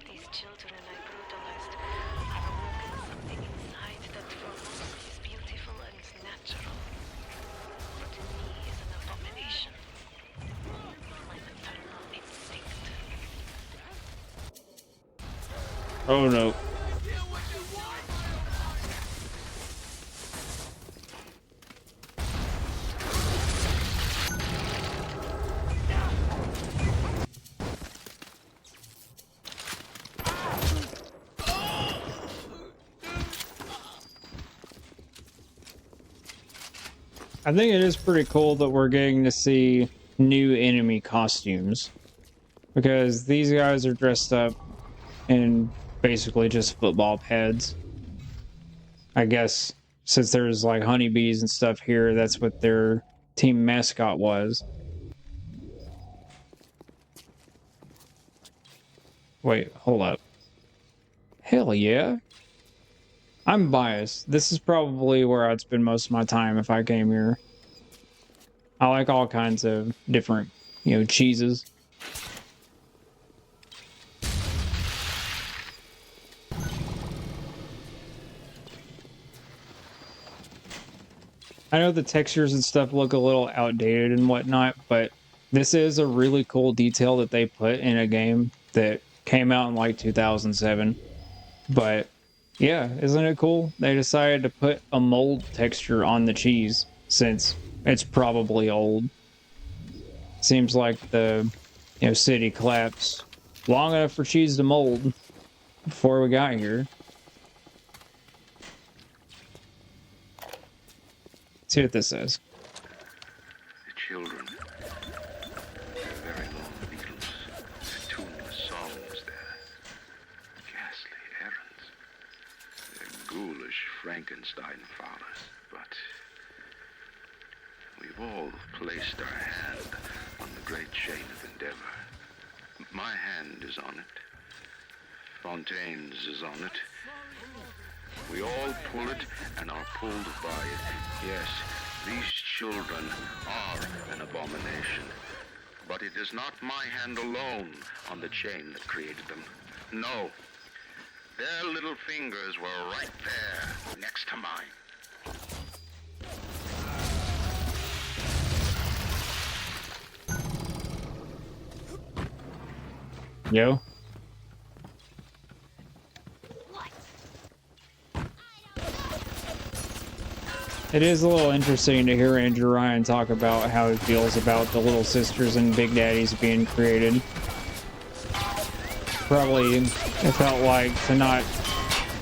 Speaker 9: These children I brutalized have awoken something inside that for most is beautiful and natural, but in me is an abomination. My maternal instinct.
Speaker 1: Oh no. I think it is pretty cool that we're getting to see new enemy costumes, because these guys are dressed up in basically just football pads. I guess since there's like honeybees and stuff here, that's what their team mascot was. Wait, hold up. Hell yeah. I'm biased. This is probably where I'd spend most of my time if I came here. I like all kinds of different, you know, cheeses. I know the textures and stuff look a little outdated and whatnot, but this is a really cool detail that they put in a game that came out in like 2007. But yeah, isn't it cool? They decided to put a mold texture on the cheese since it's probably old. Seems like the, you know, city collapsed long enough for cheese to mold before we got here. See what this says.
Speaker 3: The children, their very long needles, their tuneless songs, their ghastly errands, their ghoulish Frankenstein fathers. But we've all placed our hand on the great chain of endeavor. My hand is on it. Fontaine's is on it. We all pull it and are pulled by it. Yes, these children are an abomination. But it is not my hand alone on the chain that created them. No. Their little fingers were right there, next to mine.
Speaker 1: Yo. It is a little interesting to hear Andrew Ryan talk about how he feels about the little sisters and big daddies being created. Probably it felt like to not,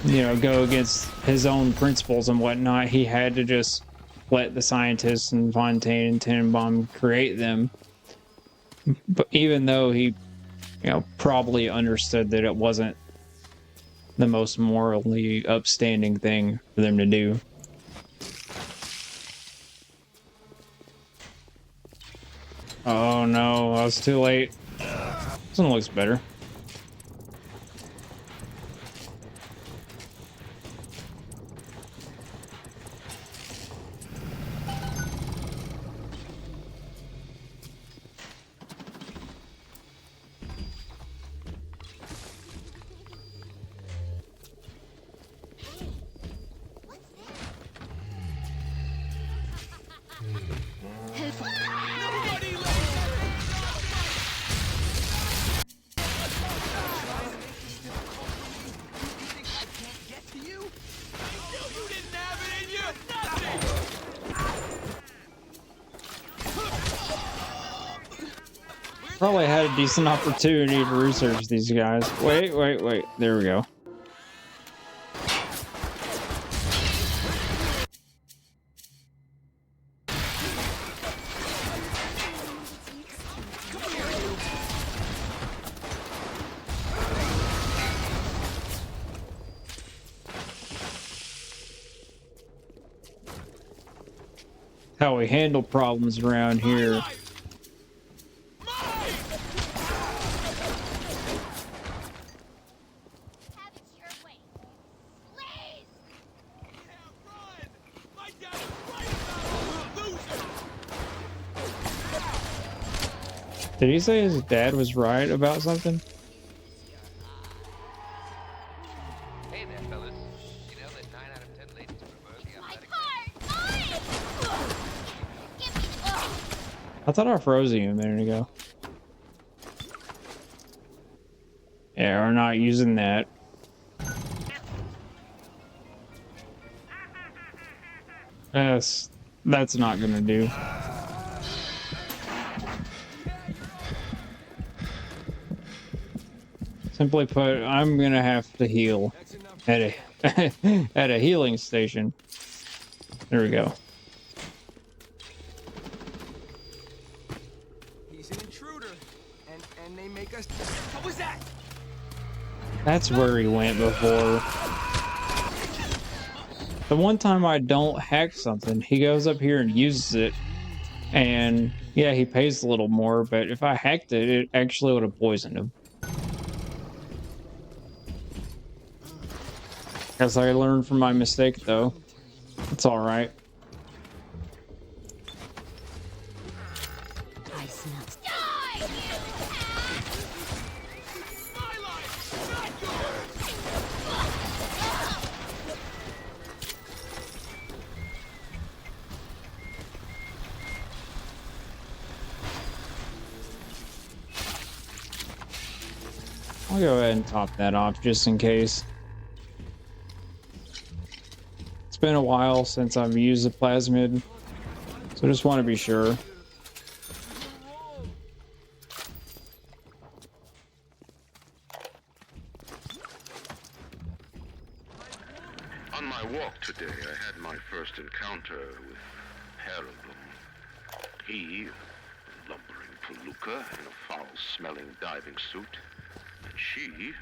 Speaker 1: you know, go against his own principles and whatnot. He had to just let the scientists and Fontaine and Tenenbaum create them. But even though he, you know, probably understood that it wasn't the most morally upstanding thing for them to do. Oh no, I was too late. This one looks better. Probably had a decent opportunity to research these guys. Wait. There we go. How we handle problems around here. Did he say his dad was right about something?
Speaker 8: Hey there, fellas. You know that 9 out of 10 ladies prefer the athletic.
Speaker 1: I thought I froze you a minute ago. Yeah, we're not using that. That's not gonna do. Simply put, I'm gonna have to heal at a at a healing station. There we go.
Speaker 10: He's an intruder, and they make us. What was that?
Speaker 1: That's where he went before. The one time I don't hack something, he goes up here and uses it, and yeah, he pays a little more. But if I hacked it, it actually would have poisoned him. Guess I learned from my mistake, though. It's all right. I'll go ahead and top that off just in case. It's been a while since I've used the Plasmid, so I just want to be sure.
Speaker 3: On my walk today, I had my first encounter with pair of them. He, a lumbering palooka in a foul-smelling diving suit, and she,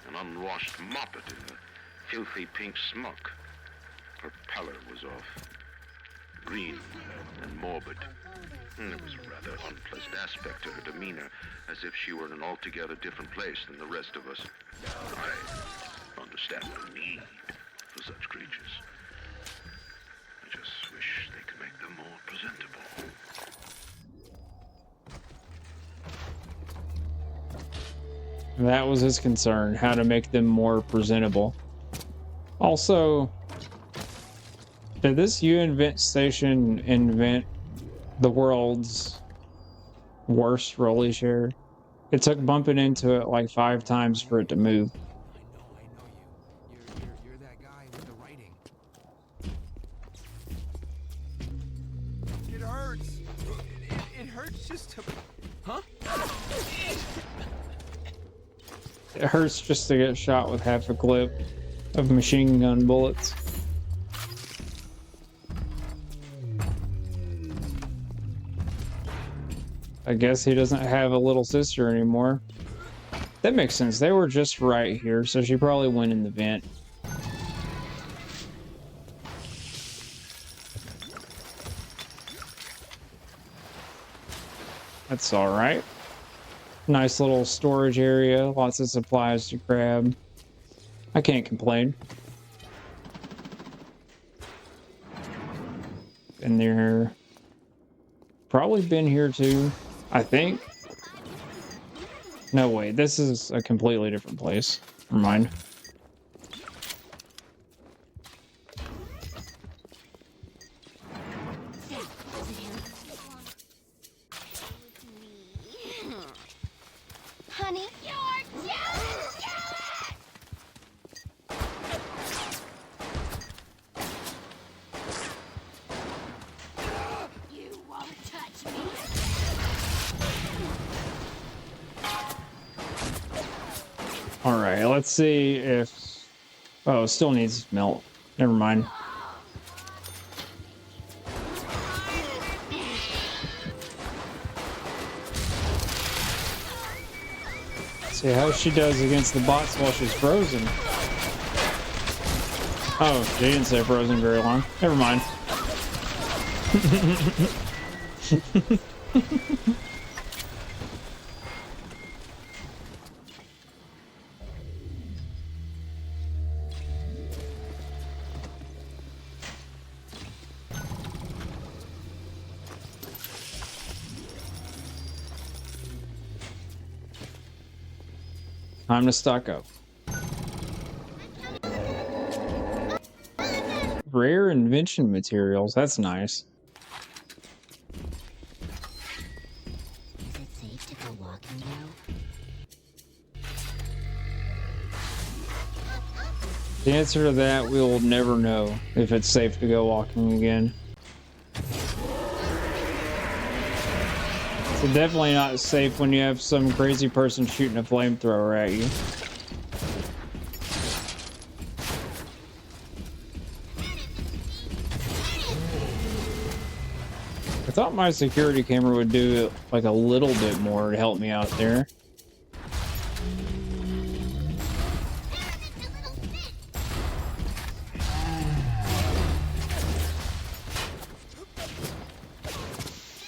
Speaker 3: an unwashed moppet in a filthy pink smock. Her pallor was off, green and morbid. There was a rather unpleasant aspect to her demeanor, as if she were in an altogether different place than the rest of us. I understand the need for such creatures. I just wish they could make them more presentable.
Speaker 1: That was his concern, how to make them more presentable. Also, did this U-Invent station invent the world's worst rolly share? It took bumping into it like 5 times for it to move.
Speaker 10: I know you. You're that guy with the writing. It hurts. It hurts just to... Huh?
Speaker 1: It hurts just to get shot with half a clip of machine gun bullets. I guess he doesn't have a little sister anymore. That makes sense. They were just right here, so she probably went in the vent. That's alright. Nice little storage area, lots of supplies to grab. I can't complain. Been there. Probably been here too, I think. No, wait, this is a completely different place. Never mind.
Speaker 7: Honey, you're jealous! You won't touch me.
Speaker 1: Alright, let's see if... Oh, it still needs melt. Never mind. See how she does against the bots while she's frozen. Oh, she didn't stay frozen very long. Never mind. Time to stock up. Rare invention materials, that's nice.
Speaker 7: Is it safe to go walking now?
Speaker 1: The answer to that, we'll never know if it's safe to go walking again. So definitely not safe when you have some crazy person shooting a flamethrower at you. I thought my security camera would do like a little bit more to help me out there.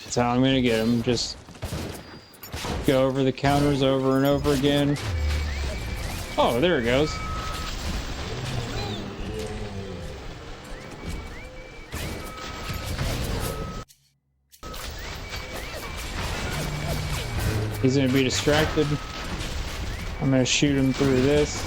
Speaker 1: That's how I'm gonna get him. Just go over the counters over and over again. Oh, there it goes. He's gonna be distracted. I'm gonna shoot him through this.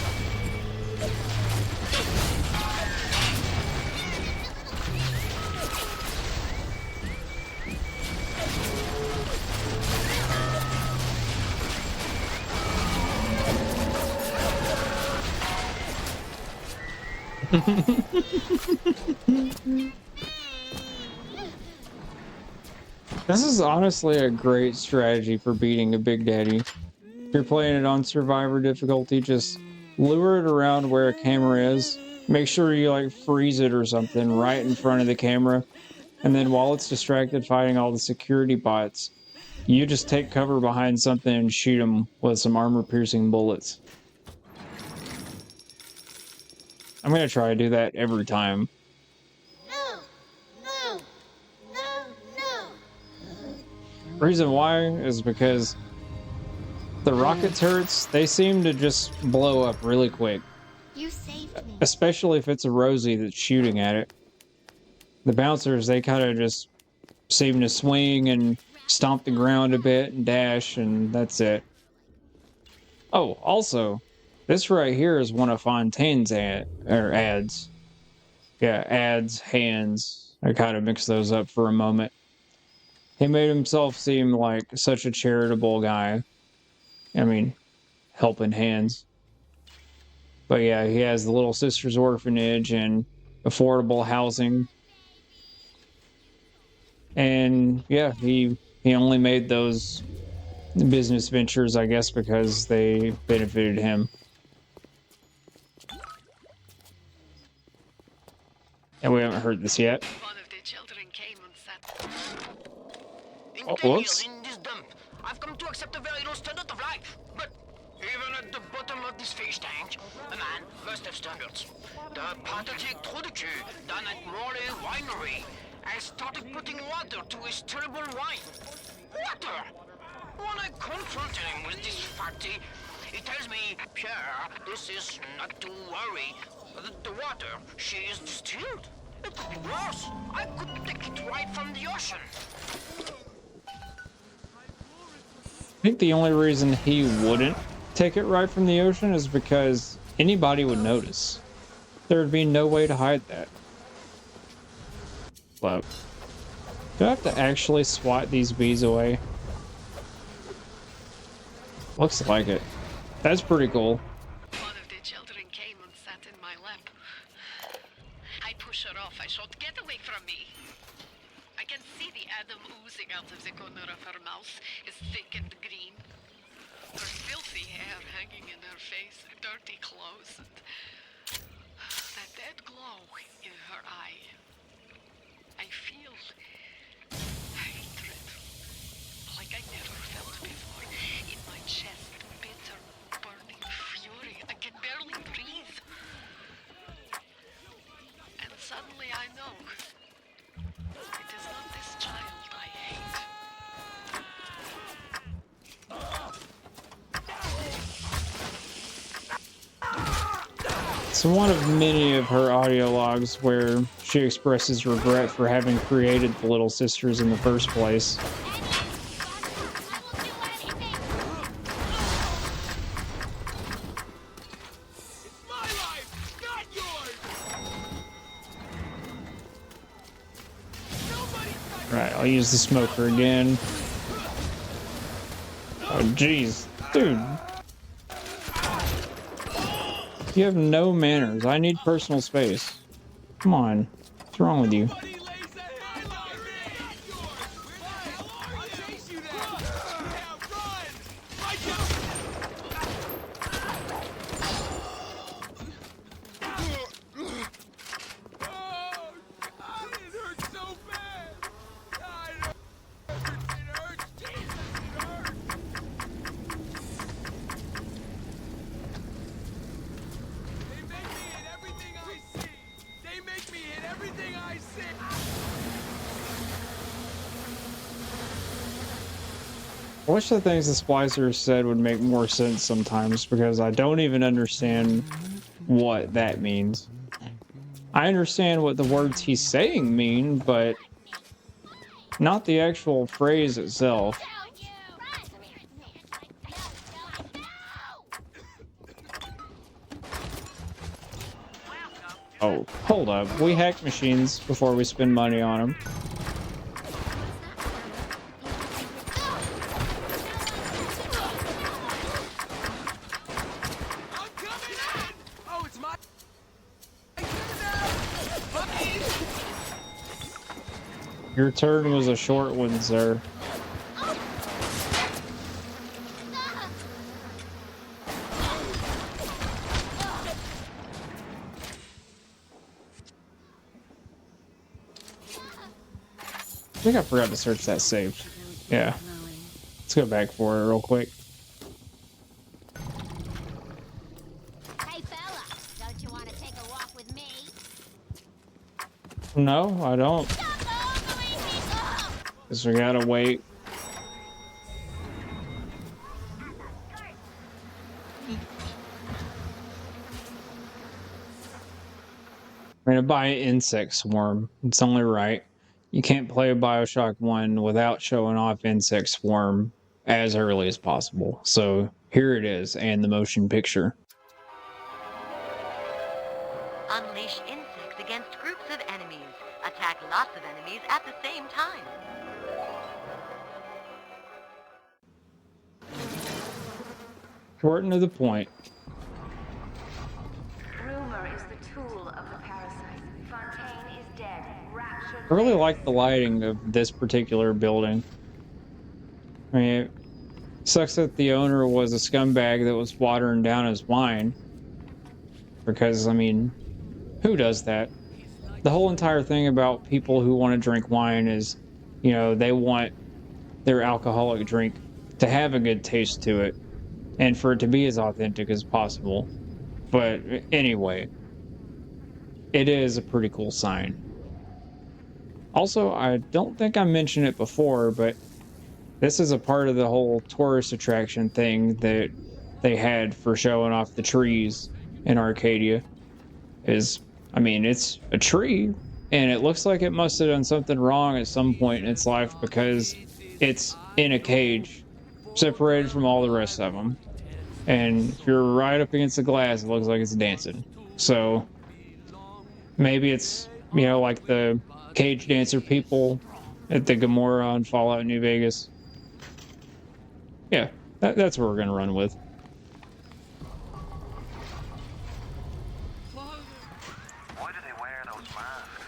Speaker 1: This is honestly a great strategy for beating a Big Daddy. If you're playing it on Survivor difficulty, just lure it around where a camera is. Make sure you like freeze it or something right in front of the camera. And then while it's distracted fighting all the security bots, you just take cover behind something and shoot them with some armor-piercing bullets. I'm gonna try to do that every time.
Speaker 7: No! No! No! No!
Speaker 1: Reason why is because the rocket turrets, they seem to just blow up really quick.
Speaker 7: You saved me.
Speaker 1: Especially if it's a Rosie that's shooting at it. The bouncers, they kind of just seem to swing and stomp the ground a bit and dash, and that's it. Oh, also, this right here is one of Fontaine's ads. Yeah, ads, hands. I kind of mixed those up for a moment. He made himself seem like such a charitable guy. I mean, helping hands. But yeah, he has the Little Sisters Orphanage and affordable housing. And yeah, he only made those business ventures, I guess, because they benefited him. And we haven't heard this yet.
Speaker 9: One of the children came and sat.
Speaker 1: Oh, whoops.
Speaker 3: In this dump, I've come to accept a very low standard of life. But even at the bottom of this fish tank, a man must have standards. The pathetic Tonic done at Worley Winery has started putting water to his terrible wine. Water! When I confronted him with this fact, he tells me, Pierre, this is not to worry. The water, she is distilled. It could be worse. I could take it right from the ocean.
Speaker 1: I think the only reason he wouldn't take it right from the ocean is because anybody would notice. There would be no way to hide that. Look. Do I have to actually swat these bees away? Looks like it. That's pretty cool.
Speaker 9: One of the children came and sat in my lap. I push her off. I shout, "Get away from me!" I can see the Adam oozing out of the corner of her mouth. It's thick and green. Her filthy hair hanging in her face, dirty clothes, and that dead glow in her eye. I feel hatred, like I never felt before, in my chest. Bitter, burning fury. I can barely breathe. And suddenly I know it is not this child I hate.
Speaker 1: It's one of many of her audio logs where she expresses regret for having created the Little Sisters in the first place. Right, I'll use the smoker again. Oh, jeez. Dude. You have no manners. I need personal space. Come on. What's wrong with you? I wish the things the Splicer said would make more sense sometimes, because I don't even understand what that means. I understand what the words he's saying mean, but not the actual phrase itself. Oh, hold up. We hack machines before we spend money on them. Your turn was a short one, sir. think I forgot to search that save. Yeah. Let's go back for it real quick.
Speaker 7: Hey fella, don't you want to take a walk with me?
Speaker 1: No, I don't. Because we gotta wait. We're gonna buy an insect swarm. It's only right. You can't play Bioshock 1 without showing off insect swarm as early as possible. So here it is, and the motion picture.
Speaker 11: Unleash insects against groups of enemies. Attack lots of enemies at the same time.
Speaker 1: Short and to the point.
Speaker 6: Rumor is the tool of the parasite. Fontaine is dead. Rapture.
Speaker 1: I really like the lighting of this particular building. I mean, it sucks that the owner was a scumbag that was watering down his wine. Because, I mean, who does that? The whole entire thing about people who want to drink wine is, you know, they want their alcoholic drink to have a good taste to it and for it to be as authentic as possible. But anyway, it is a pretty cool sign. Also, I don't think I mentioned it before, but this is a part of the whole tourist attraction thing that they had for showing off the trees in Arcadia. I mean, it's a tree, and it looks like it must have done something wrong at some point in its life because it's in a cage, separated from all the rest of them. And if you're right up against the glass, it looks like it's dancing. So maybe it's, you know, like the cage dancer people at the Gamora on Fallout New Vegas. Yeah, that's what we're going to run with.
Speaker 2: Why do they wear those masks?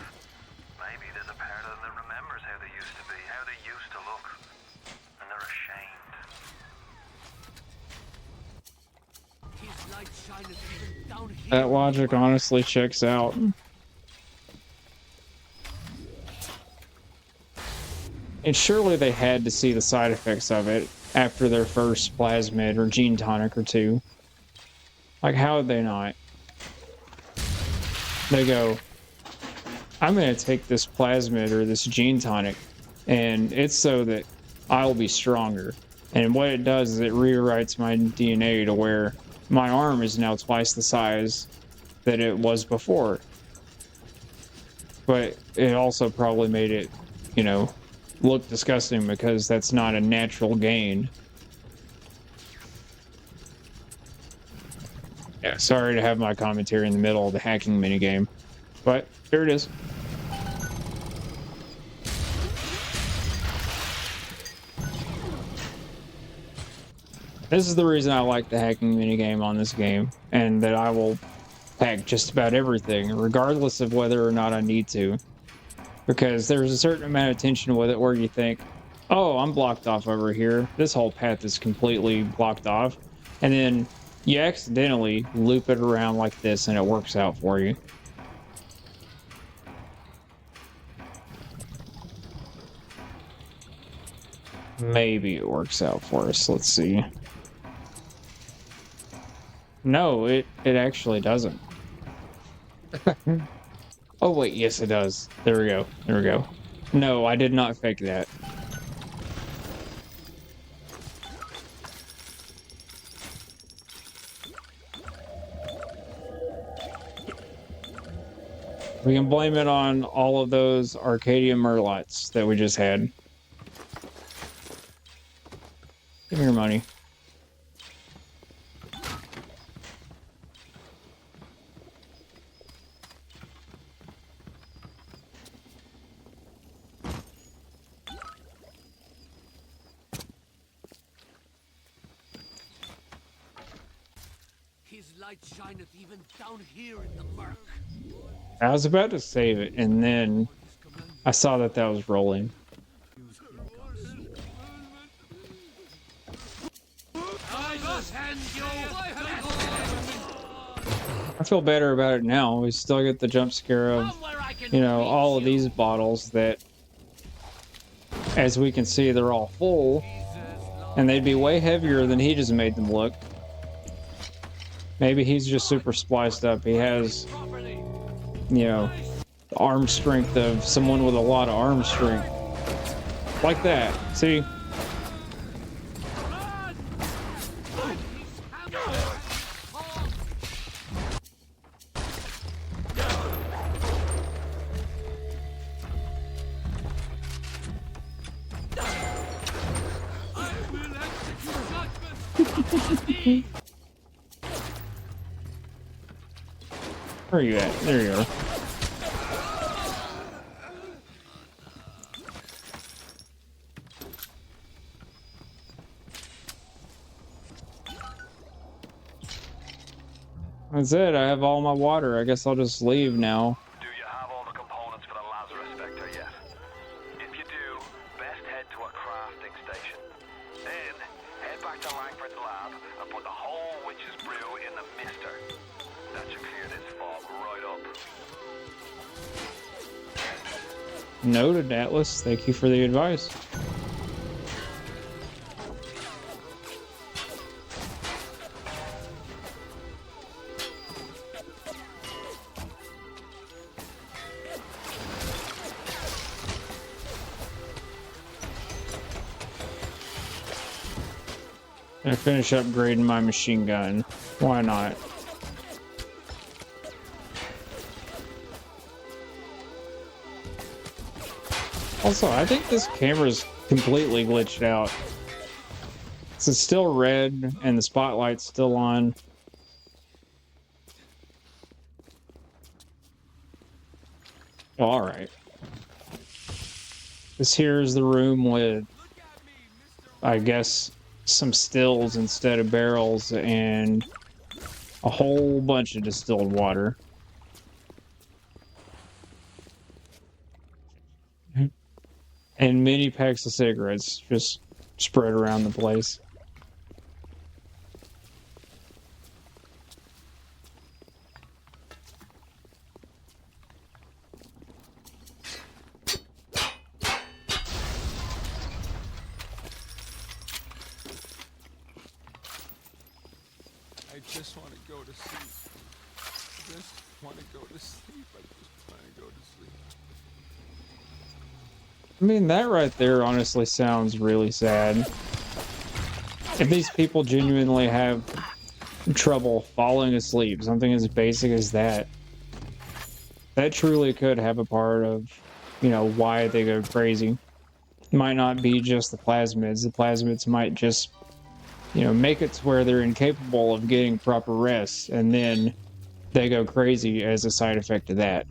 Speaker 2: Maybe there's a part of them that remembers how they used to be, how they used to look, and they're ashamed.
Speaker 1: That logic honestly checks out. And surely they had to see the side effects of it after their first Plasmid or Gene Tonic or two. Like, how would they not? They go, I'm going to take this Plasmid or this Gene Tonic, and it's so that I'll be stronger. And what it does is it rewrites my DNA to where my arm is now twice the size that it was before. But it also probably made it, you know, look disgusting because that's not a natural gain. Yeah, sorry to have my commentary in the middle of the hacking minigame, but here it is. This is the reason I like the hacking minigame on this game, and that I will hack just about everything, regardless of whether or not I need to. Because there's a certain amount of tension with it where you think, oh, I'm blocked off over here. This whole path is completely blocked off. And then you accidentally loop it around like this and it works out for you. Maybe it works out for us. Let's see. No, it actually doesn't. Oh wait, yes it does. There we go. There we go. No, I did not fake that. We can blame it on all of those Arcadia Merlots that we just had. Give me your money.
Speaker 12: Shineth even down here in the murk.
Speaker 1: I was about to save it, and then I saw that that was rolling. I feel better about it now. We still get the jump scare of, you know, all of these bottles that as we can see, they're all full, and they'd be way heavier than he just made them look. Maybe he's just super spliced up. He has, you know, the arm strength of someone with a lot of arm strength. Like that. See? Where are you at? There you are. That's it. I have all my water. I guess I'll just leave now.
Speaker 2: Do you have all the components for the Lazarus vector yet? If you do, best head to a crafting station. Then, head back to Langford's lab and put the whole witch's brew in the mister. That should clear this fog right up.
Speaker 1: Noted, Atlas. Thank you for the advice. I finish upgrading my machine gun. Why not? Also, I think this camera's completely glitched out. It's still red and the spotlight's still on. Alright. This here is the room with, I guess, some stills instead of barrels and a whole bunch of distilled water. And many packs of cigarettes just spread around the place.
Speaker 10: I just want to go to sleep. Just want to go to sleep. I just want to go to sleep.
Speaker 1: I mean, that right there honestly sounds really sad. If these people genuinely have trouble falling asleep, something as basic as that, that truly could have a part of, you know, why they go crazy. It might not be just the plasmids. The plasmids might just, you know, make it to where they're incapable of getting proper rest, and then they go crazy as a side effect of that.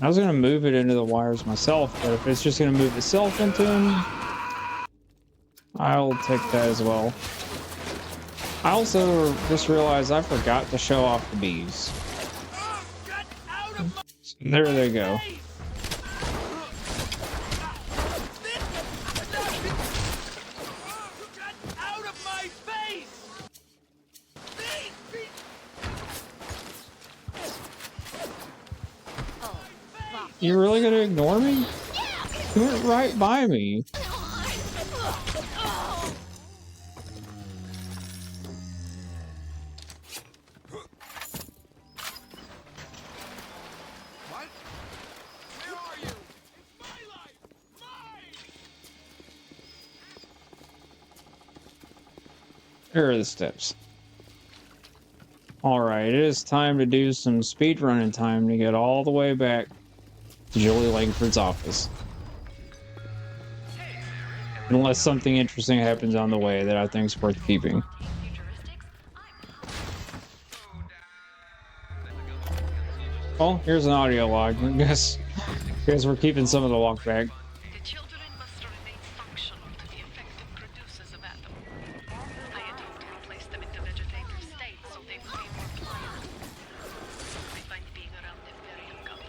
Speaker 1: I was going to move it into the wires myself, but if it's just going to move itself into them, I'll take that as well. I also just realized I forgot to show off the bees. So there they go. You're really gonna ignore me? You went right by me.
Speaker 10: What? Where are you? It's my life! Mine!
Speaker 1: There are the steps. Alright, it is time to do some speedrunning time to get all the way back to Julie Langford's office. Unless something interesting happens on the way that I think is worth keeping. Well, here's an audio log. I guess we're keeping some of the walk back.
Speaker 9: The children must remain functional to be effective producers of atom. I attempt to replace them into vegetative state so they will be more pliable. I find being around them very uncomfortable.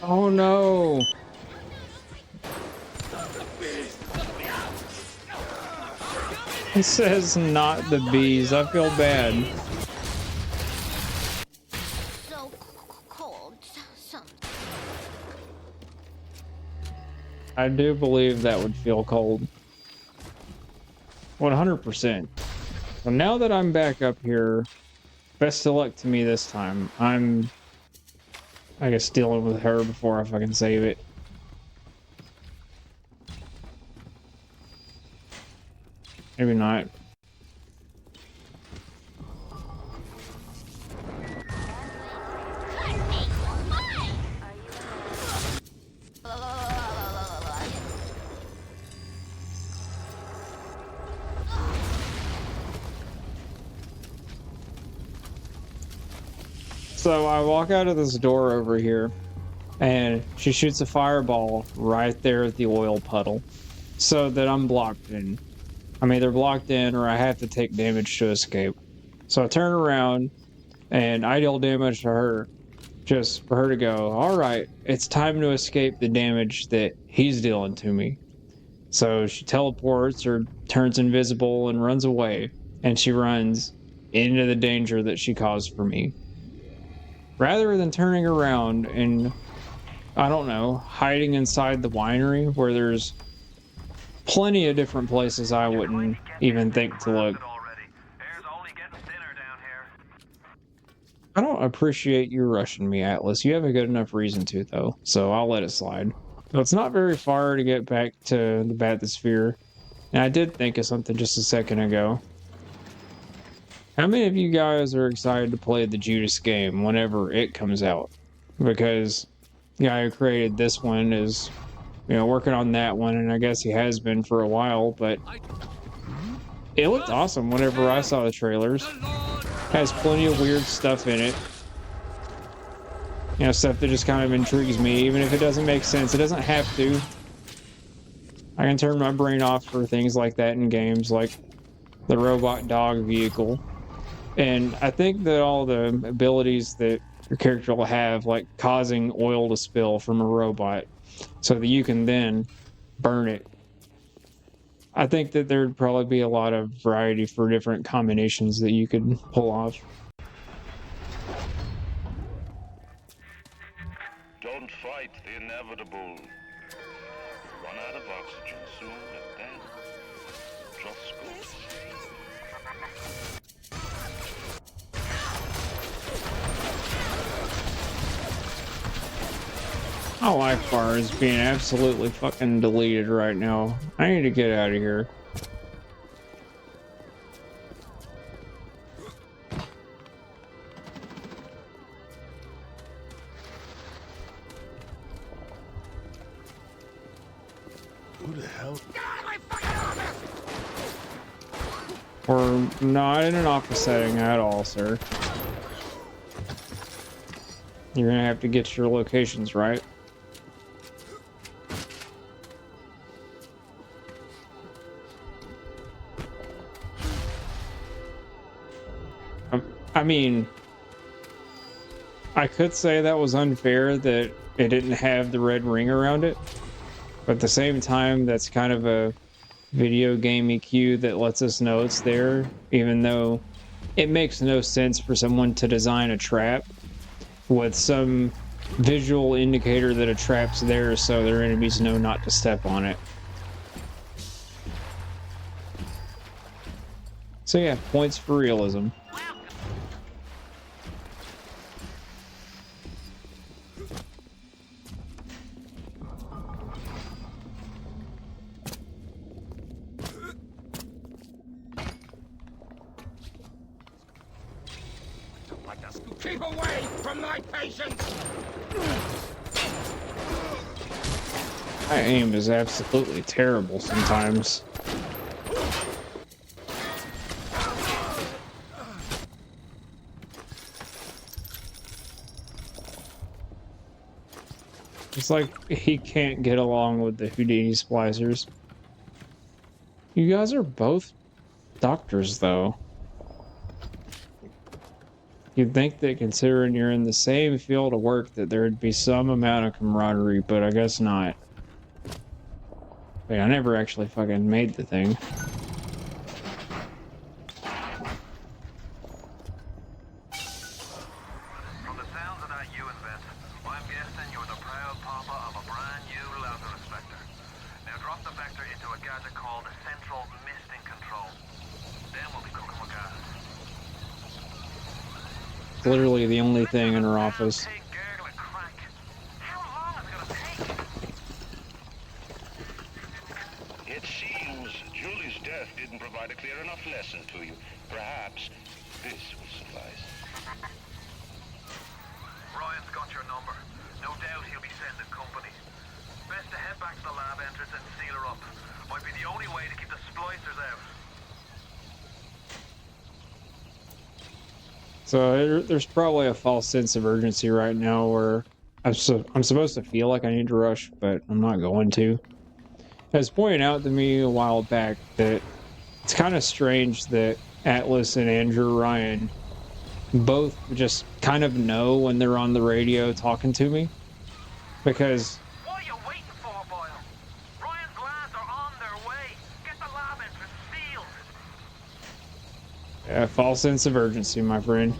Speaker 1: Oh no! It says not the bees. I feel bad.
Speaker 7: So cold.
Speaker 1: I do believe that would feel cold. 100%. So now that I'm back up here, best of luck to me this time. I'm, I guess, dealing with her before I fucking save it. Maybe not. So I walk out of this door over here, and she shoots a fireball right there at the oil puddle, so that I'm blocked in. I'm either blocked in or I have to take damage to escape. So I turn around and I deal damage to her, just for her to go, all right, it's time to escape the damage that he's dealing to me. So she teleports or turns invisible and runs away, and she runs into the danger that she caused for me. Rather than turning around and, I don't know, hiding inside the winery where there's plenty of different places I wouldn't even think to look. I don't appreciate you rushing me, Atlas. You have a good enough reason to, though, so I'll let it slide. So it's not very far to get back to the Bathosphere, and I did think of something just a second ago. How many of you guys are excited to play the Judas game whenever it comes out? Because the guy who created this one is, working on that one, and I guess he has been for a while, but it looked awesome whenever I saw the trailers. Has plenty of weird stuff in it. Stuff that just kind of intrigues me, even if it doesn't make sense. It doesn't have to. I can turn my brain off for things like that in games, like the robot dog vehicle. And I think that all the abilities that your character will have, like causing oil to spill from a robot, so that you can then burn it. I think that there'd probably be a lot of variety for different combinations that you could pull off.
Speaker 3: Don't fight the inevitable. Run out of oxygen soon, and then just go to sleep.
Speaker 1: My life bar is being absolutely fucking deleted right now. I need to get out of here.
Speaker 10: Who the hell?
Speaker 1: We're not in an office setting at all, sir. You're gonna have to get your locations right. I mean, I could say that was unfair that it didn't have the red ring around it, but at the same time, that's kind of a video gamey cue that lets us know it's there, even though it makes no sense for someone to design a trap with some visual indicator that a trap's there so their enemies know not to step on it. So yeah, points for realism.
Speaker 12: Keep away from my patients!
Speaker 1: My aim is absolutely terrible sometimes. It's like he can't get along with the Houdini splicers. You guys are both doctors, though. You'd think that considering you're in the same field of work that there'd be some amount of camaraderie, but I guess not. Wait, I never actually fucking made the thing.
Speaker 2: From the sounds of that you invent, I'm guessing you're the proud papa of a brand new Lazarus vector. Now drop the vector into a gadget called the Central Misting Control. Then we'll be cooking with gas.
Speaker 1: Literally the only thing in her office.
Speaker 3: It seems Julie's death didn't provide a clear enough lesson to you. Perhaps this will suffice.
Speaker 2: Ryan's got your number. No doubt he'll be sending company. Best to head back to the lab entrance and seal her up. Might be the only way to keep the splicers out.
Speaker 1: So there's probably a false sense of urgency right now where I'm supposed to feel like I need to rush, but I'm not going to. It was pointed out to me a while back that it's kind of strange that Atlas and Andrew Ryan both just kind of know when they're on the radio talking to me. Because...
Speaker 2: What are you waiting for, Boyle? Ryan's lads are on their way. Get the lab entrance sealed.
Speaker 1: Yeah, false sense of urgency, my friend.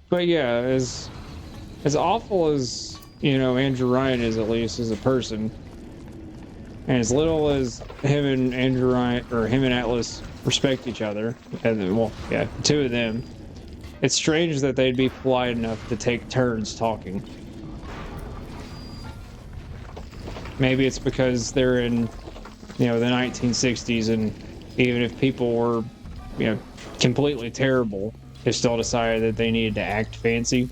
Speaker 1: But yeah, as awful as, you know, Andrew Ryan is, at least as a person, and as little as him and Andrew Ryan, or him and Atlas, respect each other, and well, yeah, two of them, it's strange that they'd be polite enough to take turns talking. Maybe it's because they're in, you know, the 1960s, and even if people were, you know, completely terrible, they still decided that they needed to act fancy.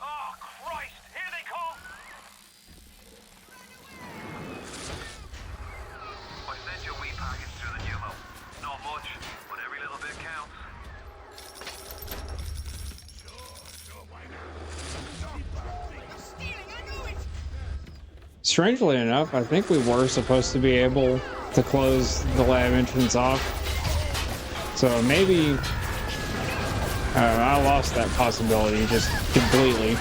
Speaker 2: Oh, Christ! Here they come! I sent you a wee package through the pneumo. Not much, but every little bit counts.
Speaker 1: Strangely enough, I think we were supposed to be able to close the lab entrance off. So maybe I lost that possibility just completely.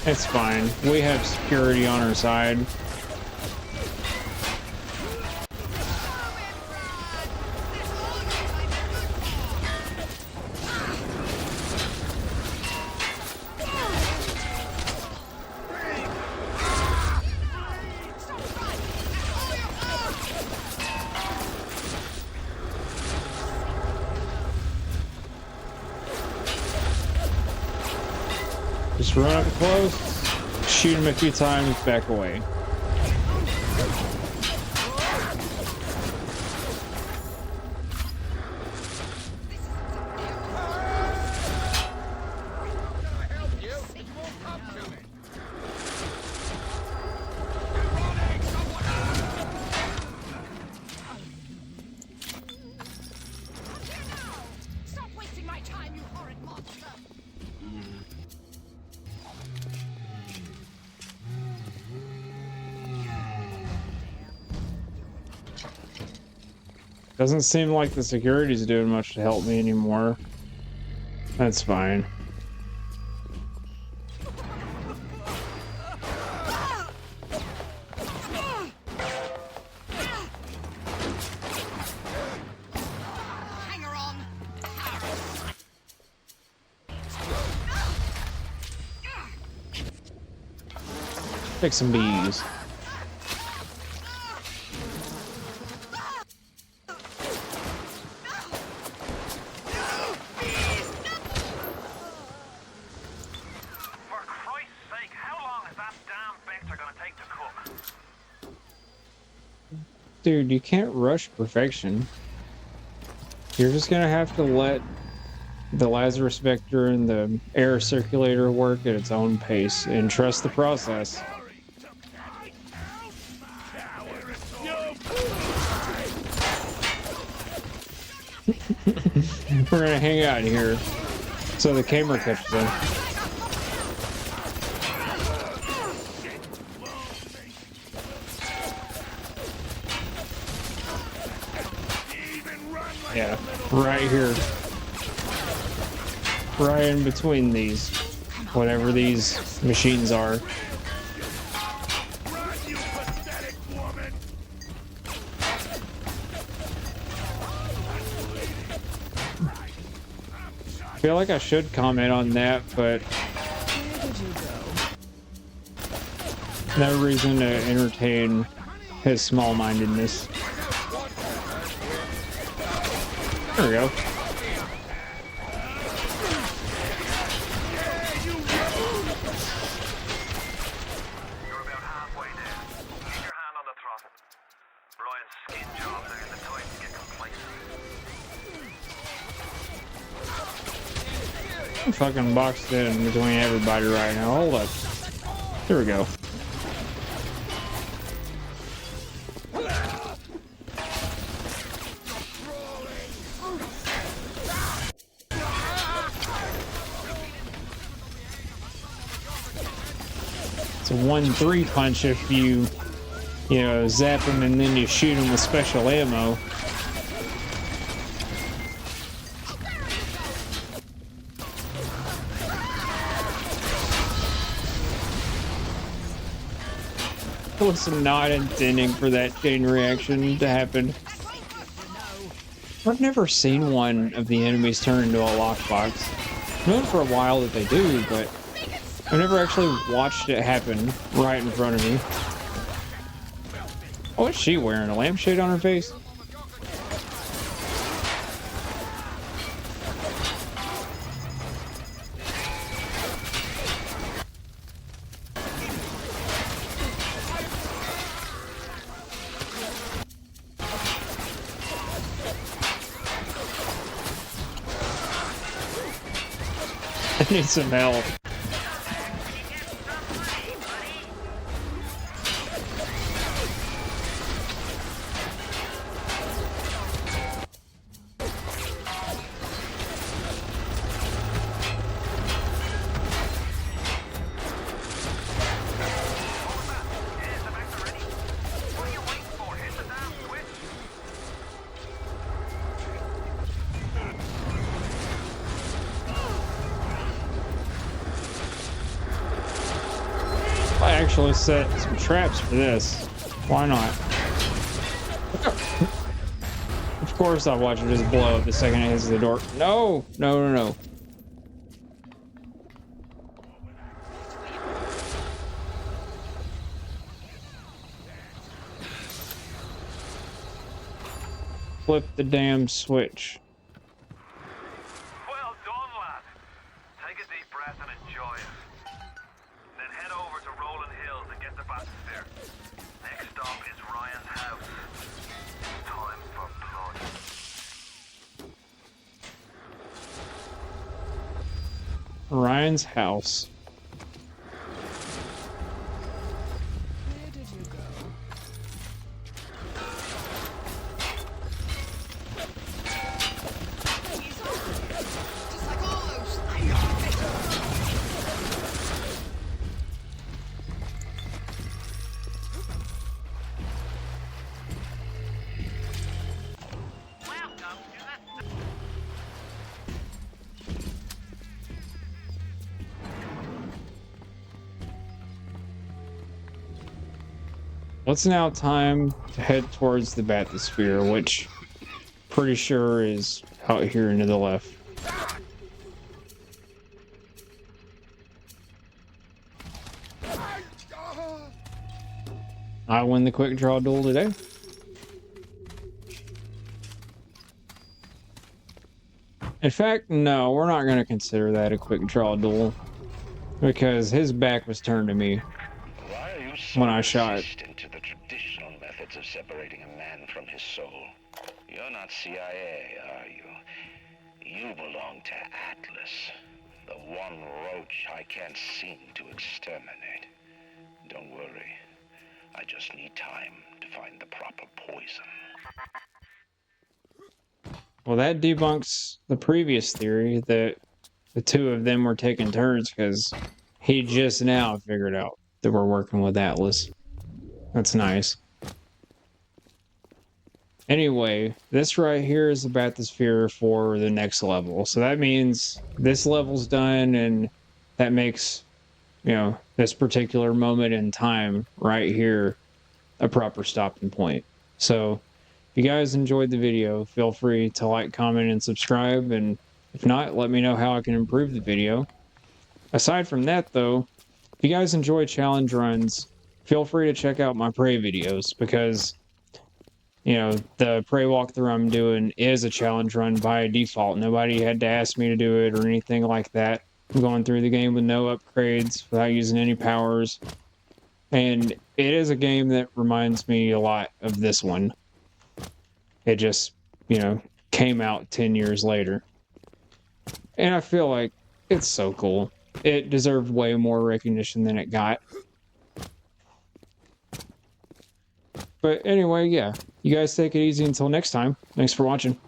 Speaker 1: It's fine. We have security on our side. Just run up close, shoot him a few times, back away.
Speaker 4: Stop wasting my time, you horrid monster!
Speaker 1: Doesn't seem like the security's doing much to help me anymore. That's fine.
Speaker 4: Hang her on!
Speaker 1: Pick some bees. Dude, you can't rush perfection. You're just gonna have to let the Lazarus vector and the air circulator work at its own pace and trust the process. We're gonna hang out here so the camera catches them. Right here. Right in between these. Whatever these machines are.
Speaker 2: Run, you pathetic woman!
Speaker 1: I feel like I should comment on that, but no reason to entertain his small-mindedness. There we go.
Speaker 2: You're about halfway there. Keep your hand on the throttle. Brian's skin jobs are in the time to get complacent.
Speaker 1: I'm fucking boxed in between everybody right now. Hold up. There we go. It's a 1-3 punch if you know, zap him and then you shoot him with special ammo. I was not intending for that chain reaction to happen. I've never seen one of the enemies turn into a lockbox. I've known for a while that they do, but I've never actually watched it happen right in front of me. Oh, what's she wearing? A lampshade on her face? I need some help. I actually set some traps for this. Why not? Of course I'll watch it just blow up the second it hits the door. No! No, no, no. Flip the damn switch.
Speaker 2: Well done, lad. Take a deep breath and enjoy it. Then head over to Rolling Hills and get the Bathosphere. Next stop is Ryan's house. Time for blood.
Speaker 1: Ryan's house.
Speaker 10: Where did you go?
Speaker 1: It's now time to head towards the Bathosphere, which pretty sure is out here and to the left. I win the quick draw duel today. In fact, no, we're not going to consider that a quick draw duel because his back was turned to me when I shot.
Speaker 3: To the traditional methods of separating a man from his soul. You're not CIA, are you? You belong to Atlas, the one roach I can't seem to exterminate. Don't worry. I just need time to find the proper poison.
Speaker 1: Well, that debunks the previous theory that the two of them were taking turns because he just now figured out that we're working with Atlas. That's nice. Anyway, this right here is the Bathosphere for the next level. So that means this level's done, and that makes, you know, this particular moment in time right here a proper stopping point. So if you guys enjoyed the video, feel free to like, comment, and subscribe. And if not, let me know how I can improve the video. Aside from that, though, if you guys enjoy challenge runs, feel free to check out my Prey videos, because, you know, the Prey walkthrough I'm doing is a challenge run by default. Nobody had to ask me to do it or anything like that. I'm going through the game with no upgrades, without using any powers. And it is a game that reminds me a lot of this one. It just, you know, came out 10 years later. And I feel like it's so cool. It deserved way more recognition than it got. But anyway, yeah. You guys take it easy until next time. Thanks for watching.